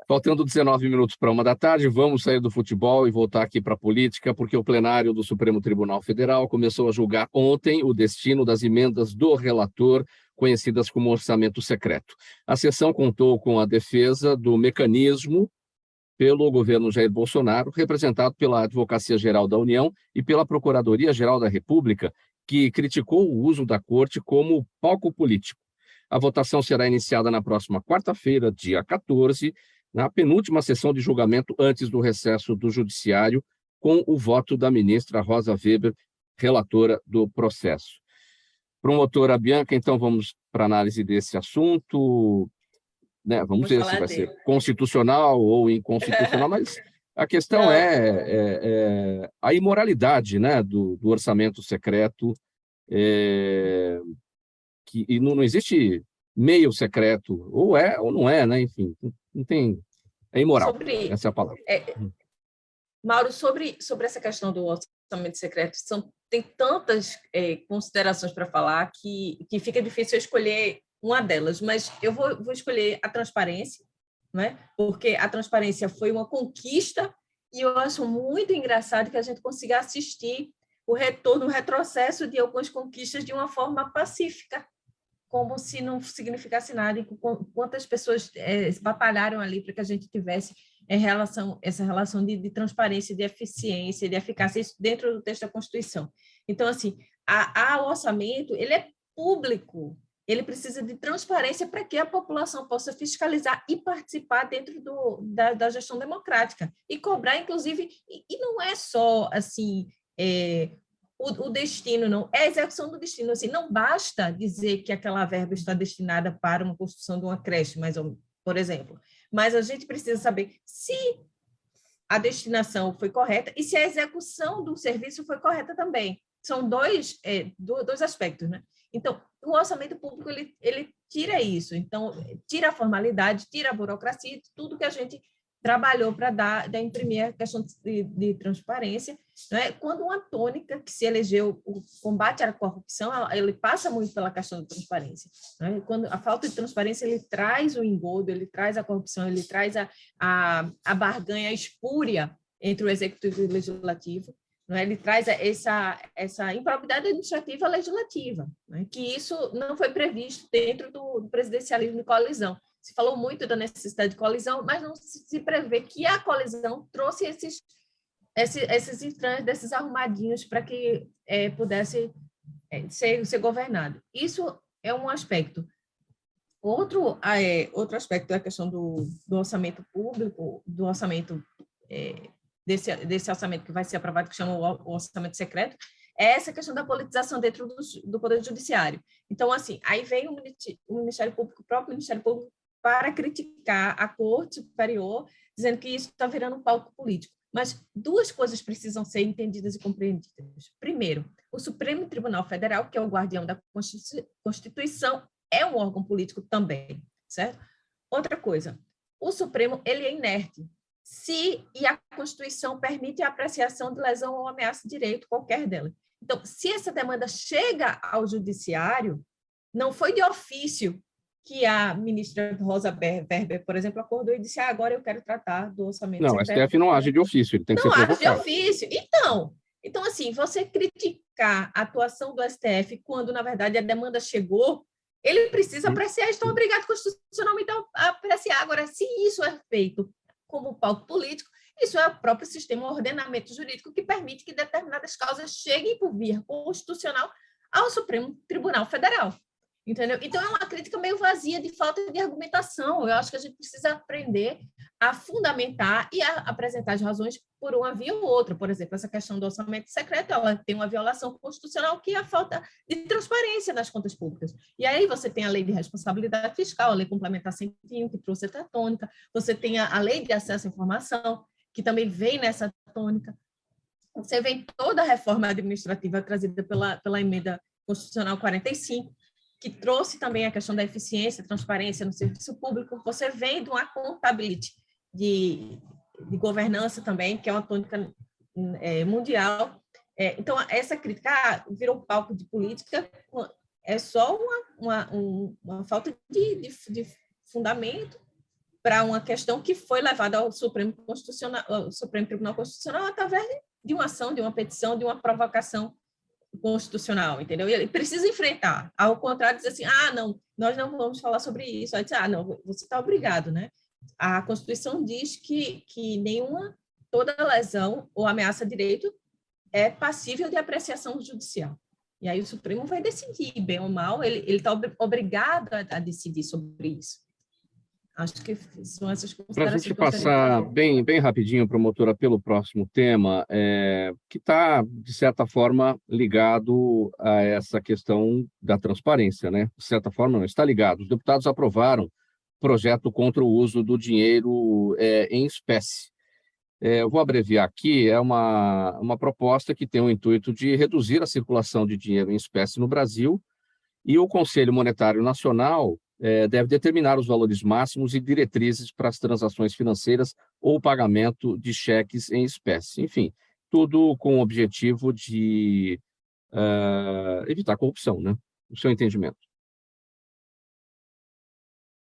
Faltando 19 minutos para 1 da tarde, vamos sair do futebol e voltar aqui para a política, porque o plenário do Supremo Tribunal Federal começou a julgar ontem o destino das emendas do relator, conhecidas como orçamento secreto. A sessão contou com a defesa do mecanismo pelo governo Jair Bolsonaro, representado pela Advocacia Geral da União e pela Procuradoria-Geral da República, que criticou o uso da corte como palco político. A votação será iniciada na próxima quarta-feira, dia 14, na penúltima sessão de julgamento antes do recesso do Judiciário, com o voto da ministra Rosa Weber, relatora do processo. Promotora Bianca, então vamos para a análise desse assunto, né? Vamos ver se vai ser constitucional ou inconstitucional, mas a questão é a imoralidade, né, do orçamento secreto, e não existe meio secreto, ou é ou não é, né? Enfim, não tem, é imoral, essa é a palavra. Mauro, sobre essa questão do orçamento secreto, tem tantas considerações para falar que fica difícil escolher uma delas, mas eu vou escolher a transparência, né? Porque a transparência foi uma conquista e eu acho muito engraçado que a gente consiga assistir o retorno, o retrocesso de algumas conquistas de uma forma pacífica, como se não significasse nada, e quantas pessoas batalharam ali para que a gente tivesse essa relação de transparência, de eficiência, de eficácia, isso dentro do texto da Constituição. Então, assim, o orçamento, ele é público, ele precisa de transparência para que a população possa fiscalizar e participar dentro da gestão democrática, e cobrar, inclusive, e não é só, assim, o destino, não, é a execução do destino. Assim, não basta dizer que aquela verba está destinada para uma construção de uma creche, por exemplo, mas a gente precisa saber se a destinação foi correta e se a execução do serviço foi correta também. São dois aspectos, né? Então, o orçamento público, ele tira isso. Então, tira a formalidade, tira a burocracia, tudo que a gente trabalhou para dar imprimir a questão de transparência, né? Quando uma tônica que se elegeu, o combate à corrupção, ele passa muito pela questão da transparência, né? Quando a falta de transparência, ele traz o engodo, ele traz a corrupção, ele traz a barganha espúria entre o executivo e o legislativo, né? Ele traz essa improbidade administrativa legislativa, né? Que isso não foi previsto dentro do presidencialismo de coalizão. Se falou muito da necessidade de coalizão, mas não se prevê que a coalizão trouxe esses entranhos, desses arrumadinhos para que pudesse ser governado. Isso é um aspecto. Outro aspecto é a questão do orçamento público, do orçamento, desse orçamento que vai ser aprovado, que chama o orçamento secreto, é essa questão da politização dentro do Poder Judiciário. Então, assim, aí vem o Ministério Público, o próprio Ministério Público, para criticar a Corte Superior, dizendo que isso está virando um palco político. Mas duas coisas precisam ser entendidas e compreendidas. Primeiro, o Supremo Tribunal Federal, que é o guardião da Constituição, é um órgão político também, certo? Outra coisa, o Supremo, ele é inerte. E a Constituição permite a apreciação de lesão ou ameaça de direito, qualquer dela. Então, se essa demanda chega ao Judiciário, não foi de ofício que a ministra Rosa Weber, por exemplo, acordou e disse: agora eu quero tratar do orçamento secreto. Não, o STF não age de ofício, ele tem que ser provocado. Não age de ofício. Então, assim, você criticar a atuação do STF quando, na verdade, a demanda chegou, ele precisa apreciar, estão obrigados constitucionalmente a apreciar. Agora, se isso é feito como palco político, isso é o próprio sistema, o ordenamento jurídico que permite que determinadas causas cheguem por via constitucional ao Supremo Tribunal Federal. Entendeu? Então, é uma crítica meio vazia, de falta de argumentação. Eu acho que a gente precisa aprender a fundamentar e a apresentar as razões por uma via ou outra. Por exemplo, essa questão do orçamento secreto, ela tem uma violação constitucional, que é a falta de transparência das contas públicas. E aí você tem a Lei de Responsabilidade Fiscal, a Lei Complementar 101, que trouxe essa tônica, você tem a Lei de Acesso à Informação, que também vem nessa tônica. Você vê toda a reforma administrativa trazida pela Emenda Constitucional 45, que trouxe também a questão da eficiência, transparência no serviço público. Você vem de uma accountability de governança também, que é uma tônica mundial. Então, essa crítica virou palco de política, é só uma falta de fundamento para uma questão que foi levada ao Supremo Tribunal Constitucional através de uma ação, de uma petição, de uma provocação constitucional, entendeu? E ele precisa enfrentar, ao contrário, dizer assim: não, nós não vamos falar sobre isso. Aí diz: não, você está obrigado, né? A Constituição diz que toda lesão ou ameaça a direito é passível de apreciação judicial. E aí o Supremo vai decidir, bem ou mal, ele está obrigado a decidir sobre isso. Acho que são essas considerações. Para a gente passar bem rapidinho, promotora, pelo próximo tema, que está, de certa forma, ligado a essa questão da transparência, né? De certa forma, não está ligado. Os deputados aprovaram projeto contra o uso do dinheiro em espécie. Eu vou abreviar aqui, é uma proposta que tem o intuito de reduzir a circulação de dinheiro em espécie no Brasil, e o Conselho Monetário Nacional deve determinar os valores máximos e diretrizes para as transações financeiras ou pagamento de cheques em espécie. Enfim, tudo com o objetivo de evitar a corrupção, né? O seu entendimento.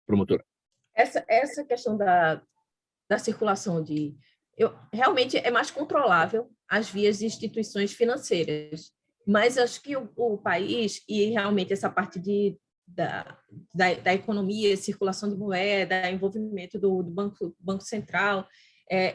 Promotora. Essa questão da circulação realmente é mais controlável as vias de instituições financeiras, mas acho que o país, e realmente essa parte da economia, circulação de moeda, envolvimento do Banco Central,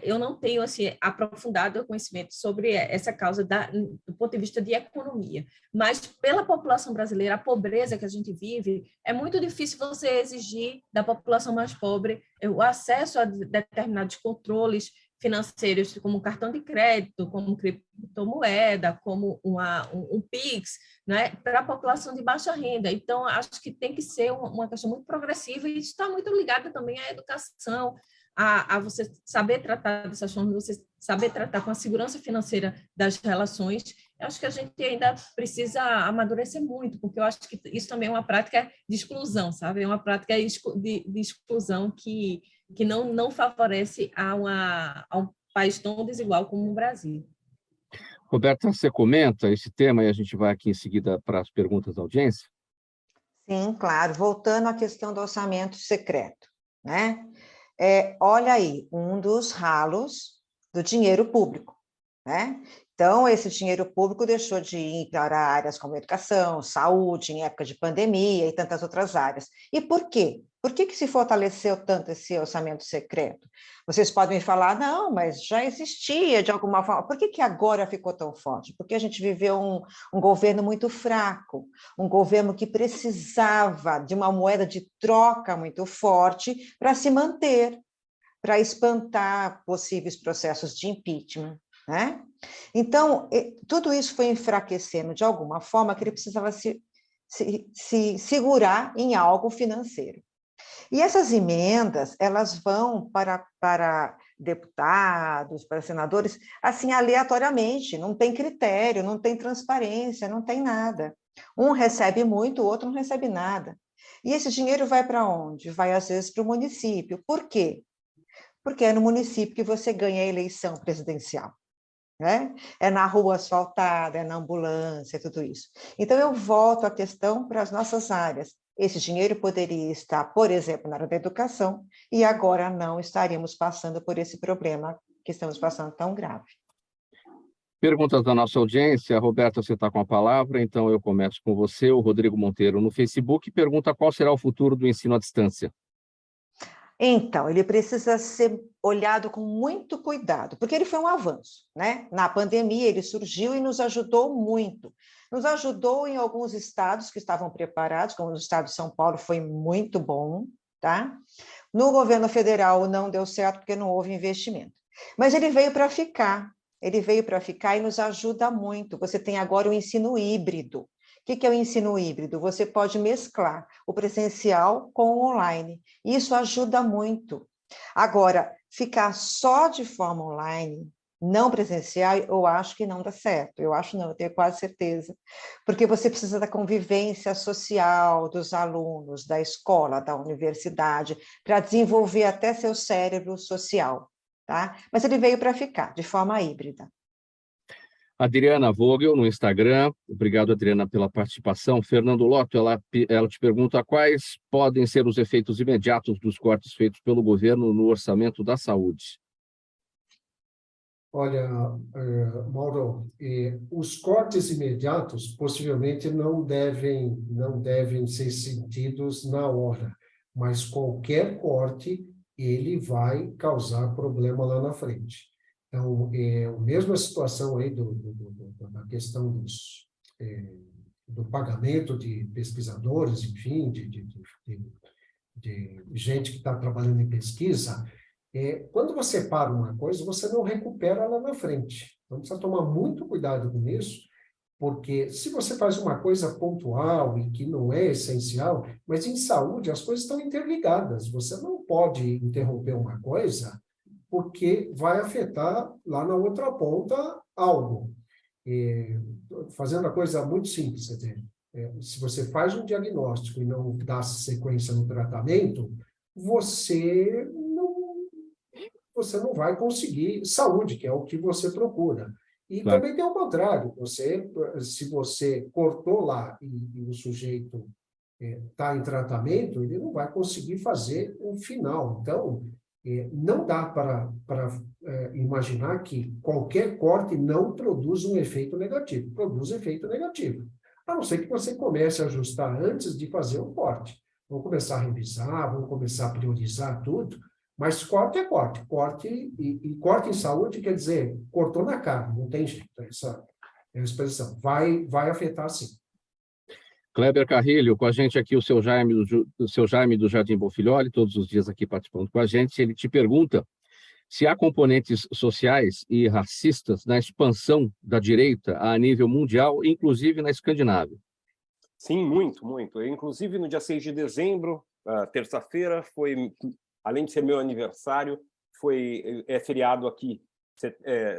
eu não tenho assim, aprofundado conhecimento sobre essa causa do ponto de vista de economia, mas pela população brasileira, a pobreza que a gente vive, é muito difícil você exigir da população mais pobre o acesso a determinados controles financeiros, como cartão de crédito, como criptomoeda, como um PIX, né, para a população de baixa renda. Então, acho que tem que ser uma questão muito progressiva, e isso está muito ligado também à educação, a você saber tratar dessas formas, você saber tratar com a segurança financeira das relações. eu acho que a gente ainda precisa amadurecer muito, porque eu acho que isso também é uma prática de exclusão, sabe? É uma prática de exclusão que não favorece a um país tão desigual como o Brasil. Roberta, você comenta esse tema e a gente vai aqui em seguida para as perguntas da audiência? Sim, claro. Voltando à questão do orçamento secreto, né? Olha aí, um dos ralos do dinheiro público, né? Então, esse dinheiro público deixou de ir para áreas como educação, saúde, em época de pandemia e tantas outras áreas. E por quê? Por que se fortaleceu tanto esse orçamento secreto? Vocês podem falar, não, mas já existia de alguma forma. Por que agora ficou tão forte? Porque a gente viveu um governo muito fraco, um governo que precisava de uma moeda de troca muito forte para se manter, para espantar possíveis processos de impeachment, né? Então, tudo isso foi enfraquecendo de alguma forma que ele precisava se segurar em algo financeiro. E essas emendas, elas vão para deputados, para senadores, assim, aleatoriamente, não tem critério, não tem transparência, não tem nada. Um recebe muito, o outro não recebe nada. E esse dinheiro vai para onde? Vai, às vezes, para o município. Por quê? Porque é no município que você ganha a eleição presidencial, né? É na rua asfaltada, é na ambulância, tudo isso. Então, eu volto à questão para as nossas áreas. Esse dinheiro poderia estar, por exemplo, na área da educação, e agora não estaríamos passando por esse problema que estamos passando tão grave. Perguntas da nossa audiência. Roberta, você está com a palavra, então eu começo com você. O Rodrigo Monteiro, no Facebook, pergunta qual será o futuro do ensino à distância. Então, ele precisa ser olhado com muito cuidado, porque ele foi um avanço, né? Na pandemia, ele surgiu e nos ajudou muito. Nos ajudou em alguns estados que estavam preparados, como o estado de São Paulo foi muito bom, tá? No governo federal não deu certo porque não houve investimento. Mas ele veio para ficar. Ele veio para ficar e nos ajuda muito. Você tem agora o ensino híbrido. O que é o ensino híbrido? Você pode mesclar o presencial com o online. Isso ajuda muito. Agora, ficar só de forma online, não presencial, eu acho que não dá certo. Eu acho não, eu tenho quase certeza. Porque você precisa da convivência social dos alunos, da escola, da universidade, para desenvolver até seu cérebro social, tá? Mas ele veio para ficar, de forma híbrida. Adriana Vogel, no Instagram. Obrigado, Adriana, pela participação. Fernando Lotto, ela te pergunta quais podem ser os efeitos imediatos dos cortes feitos pelo governo no orçamento da saúde. Olha, Mauro, os cortes imediatos possivelmente não devem ser sentidos na hora, mas qualquer corte, ele vai causar problema lá na frente. Então, a mesma situação aí da questão do pagamento de pesquisadores, enfim, de gente que está trabalhando em pesquisa, quando você para uma coisa, você não recupera lá na frente. Então, precisa tomar muito cuidado com isso, porque se você faz uma coisa pontual e que não é essencial, mas em saúde as coisas estão interligadas. Você não pode interromper uma coisa porque vai afetar lá na outra ponta algo. Fazendo a coisa muito simples, quer dizer, se você faz um diagnóstico e não dá sequência no tratamento, você não vai conseguir saúde, que é o que você procura. E Claro. Também tem o contrário, se você cortou lá e o sujeito está em tratamento, ele não vai conseguir fazer o final. Então, não dá para imaginar que qualquer corte não produz um efeito negativo. Produz efeito negativo. A não ser que você comece a ajustar antes de fazer o corte. Vamos começar a revisar, vamos começar a priorizar tudo, mas corte é corte. E corte em saúde quer dizer, cortou na carne, não tem jeito. Essa é a expressão. Vai afetar sim. Kleber Carrilho, com a gente aqui, o seu Jaime do Jardim Bonfilholi, todos os dias aqui participando com a gente. Ele te pergunta se há componentes sociais e racistas na expansão da direita a nível mundial, inclusive na Escandinávia. Sim, muito, muito. Inclusive, no dia 6 de dezembro, terça-feira, além de ser meu aniversário, é feriado aqui,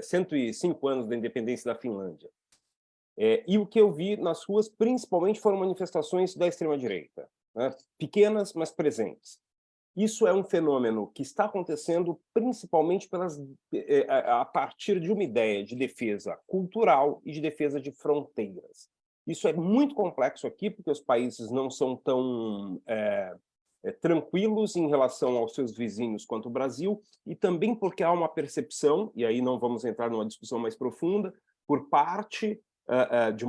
105 anos da independência da Finlândia. E o que eu vi nas ruas, principalmente, foram manifestações da extrema-direita, né? Pequenas, mas presentes. Isso é um fenômeno que está acontecendo principalmente a partir de uma ideia de defesa cultural e de defesa de fronteiras. Isso é muito complexo aqui, porque os países não são tão tranquilos em relação aos seus vizinhos quanto o Brasil, e também porque há uma percepção, e aí não vamos entrar numa discussão mais profunda, por parte de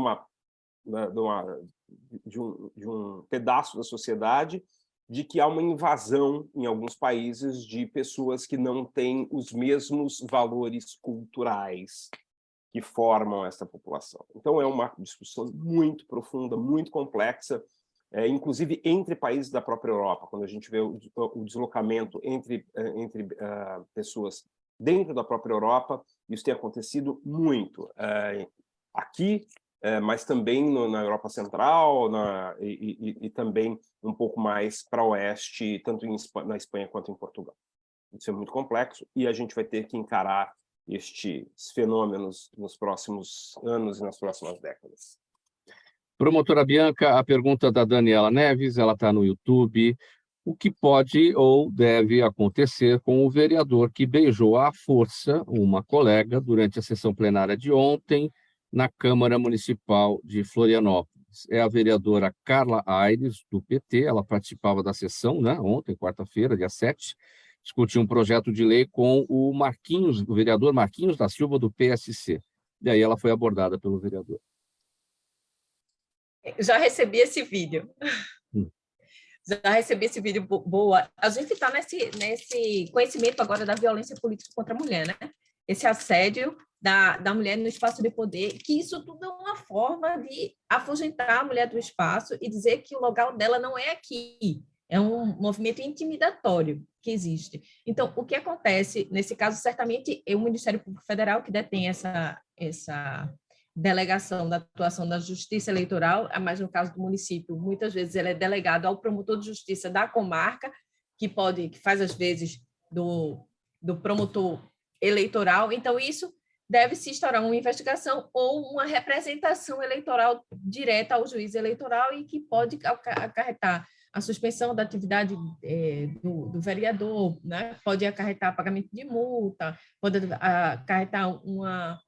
um pedaço da sociedade, de que há uma invasão em alguns países de pessoas que não têm os mesmos valores culturais que formam essa população. Então, é uma discussão muito profunda, muito complexa, inclusive entre países da própria Europa, quando a gente vê o deslocamento entre pessoas dentro da própria Europa, isso tem acontecido muito. Aqui, mas também na Europa Central e também um pouco mais para o oeste, tanto na Espanha quanto em Portugal. Isso é muito complexo e a gente vai ter que encarar estes fenômenos nos próximos anos e nas próximas décadas. Promotora Bianca, a pergunta da Daniela Neves, ela está no YouTube. O que pode ou deve acontecer com o vereador que beijou à força uma colega durante a sessão plenária de ontem na Câmara Municipal de Florianópolis? É a vereadora Carla Aires, do PT, ela participava da sessão, né, ontem, quarta-feira, dia 7, discutiu um projeto de lei com o vereador Marquinhos da Silva, do PSC. E aí ela foi abordada pelo vereador. Já recebi esse vídeo. Já recebi esse vídeo, boa. A gente está nesse conhecimento agora da violência política contra a mulher, né? Esse assédio da mulher no espaço de poder, que isso tudo é uma forma de afugentar a mulher do espaço e dizer que o lugar dela não é aqui. É um movimento intimidatório que existe. Então, o que acontece, nesse caso, certamente é o Ministério Público Federal que detém essa delegação da atuação da Justiça Eleitoral, mas no caso do município, muitas vezes ele é delegado ao promotor de justiça da comarca, que faz às vezes do promotor eleitoral. Então, isso deve se instaurar uma investigação ou uma representação eleitoral direta ao juiz eleitoral e que pode acarretar a suspensão da atividade do vereador, né? Pode acarretar pagamento de multa, pode acarretar uma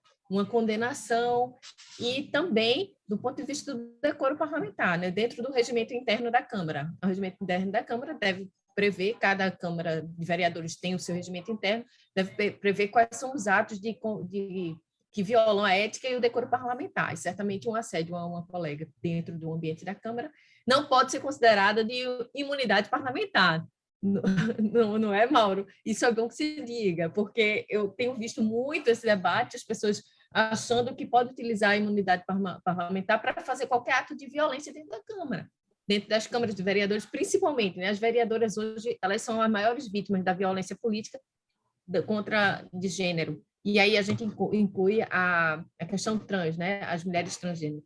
condenação e também do ponto de vista do decoro parlamentar, né? Dentro do regimento interno da Câmara. O regimento interno da Câmara deve prever, cada Câmara de Vereadores tem o seu regimento interno, deve prever quais são os atos que violam a ética e o decoro parlamentar. E certamente um assédio a uma colega dentro do ambiente da Câmara não pode ser considerada de imunidade parlamentar. Não é, Mauro? Isso é bom que se diga, porque eu tenho visto muito esse debate, as pessoas achando que pode utilizar a imunidade parlamentar para fazer qualquer ato de violência dentro da Câmara, dentro das câmaras de vereadores, principalmente, né? As vereadoras hoje, elas são as maiores vítimas da violência política de gênero. E aí a gente inclui a questão trans, né? As mulheres transgêneros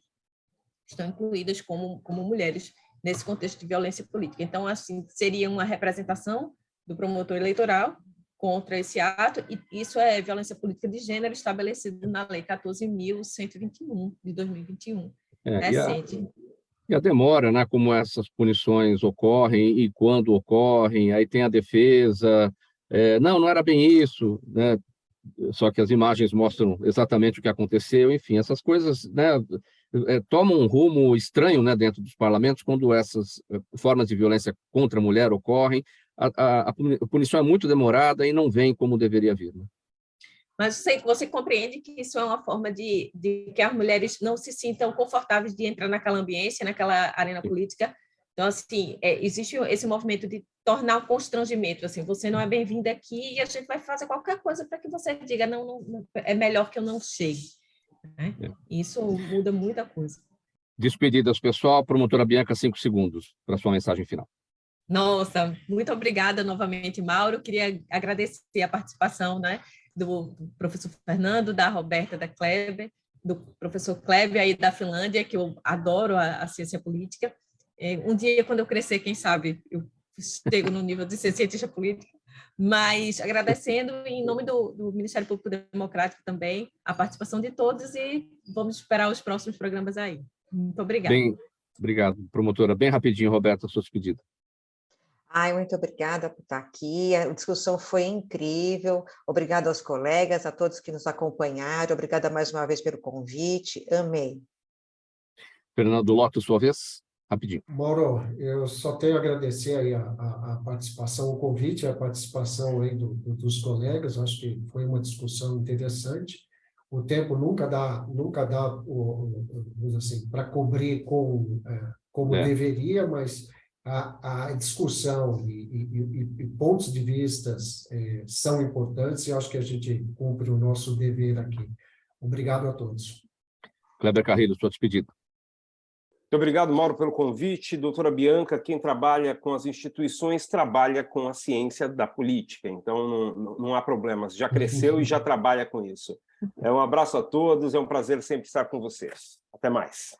estão incluídas como mulheres nesse contexto de violência política. Então, assim, seria uma representação do promotor eleitoral contra esse ato, e isso é violência política de gênero estabelecido na Lei 14.121, de 2021, recente. E a demora, né, como essas punições ocorrem e quando ocorrem, aí tem a defesa, não era bem isso, né? Só que as imagens mostram exatamente o que aconteceu, enfim, essas coisas, né, tomam um rumo estranho, né, dentro dos parlamentos quando essas formas de violência contra a mulher ocorrem. A punição é muito demorada e não vem como deveria vir, né? Mas você compreende que isso é uma forma de que as mulheres não se sintam confortáveis de entrar naquela ambiência, naquela arena política. Então, assim, existe esse movimento de tornar o constrangimento, assim, você não é bem-vinda aqui e a gente vai fazer qualquer coisa para que você diga, não, é melhor que eu não chegue. Né? Isso muda muita coisa. Despedidas, pessoal. Promotora Bianca, 5 segundos para sua mensagem final. Nossa, muito obrigada novamente, Mauro. Queria agradecer a participação, né, do professor Fernando, da Roberta, da Kleber, do professor Kleber aí da Finlândia, que eu adoro a ciência política. Um dia, quando eu crescer, quem sabe, eu chego no nível de ser cientista política. Mas agradecendo em nome do Ministério Público Democrático também a participação de todos e vamos esperar os próximos programas aí. Muito obrigada. Bem, obrigado, promotora. Bem rapidinho, Roberta, a sua despedida. Ai, muito obrigada por estar aqui, a discussão foi incrível, obrigada aos colegas, a todos que nos acompanharam, obrigada mais uma vez pelo convite, amei. Fernando Lotto, sua vez, rapidinho. Mauro, eu só tenho a agradecer aí a participação, o convite, a participação aí dos colegas, acho que foi uma discussão interessante. O tempo nunca dá assim, para cobrir como deveria, mas a discussão e pontos de vistas são importantes e acho que a gente cumpre o nosso dever aqui. Obrigado a todos. Kleber Carrilho, sua despedida. Muito obrigado, Mauro, pelo convite. Doutora Bianca, quem trabalha com as instituições trabalha com a ciência da política, então não há problemas. Já cresceu e já trabalha com isso. Um abraço a todos, é um prazer sempre estar com vocês. Até mais.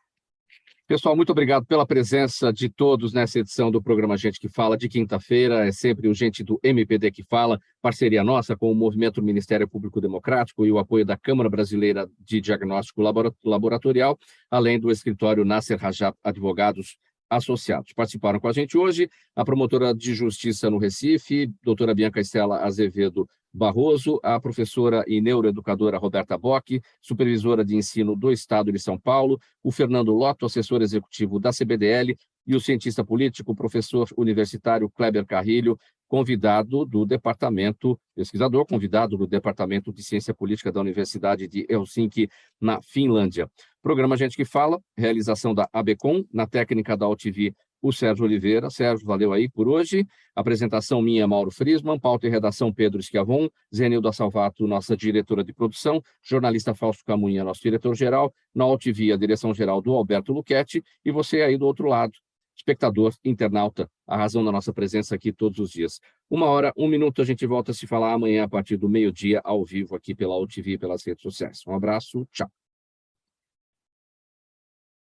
Pessoal, muito obrigado pela presença de todos nessa edição do programa Gente que Fala, de quinta-feira. É sempre o Gente do MPD que Fala, parceria nossa com o Movimento Ministério Público Democrático e o apoio da Câmara Brasileira de Diagnóstico Laboratorial, além do escritório Nasser Rajab Advogados Associados. Participaram com a gente hoje a promotora de Justiça no Recife, doutora Bianca Estela Azevedo Barroso, a professora e neuroeducadora Roberta Bock, supervisora de ensino do Estado de São Paulo, o Fernando Lotto, assessor executivo da CBDL, e o cientista político, professor universitário Kleber Carrilho, pesquisador convidado do Departamento de Ciência Política da Universidade de Helsinki, na Finlândia. Programa Gente que Fala, realização da ABCOM, na técnica da UTV, o Sérgio Oliveira. Sérgio, valeu aí por hoje. Apresentação minha, Mauro Friesman, pauta e redação Pedro Schiavon, Zenilda Salvato, nossa diretora de produção, jornalista Fausto Camunha, nosso diretor-geral, na UTV, a direção-geral do Alberto Luchetti, e você aí do outro lado, espectador, internauta, a razão da nossa presença aqui todos os dias. 1h, 1 minuto, a gente volta a se falar amanhã a partir do meio-dia, ao vivo aqui pela UTV e pelas redes sociais. Um abraço, tchau.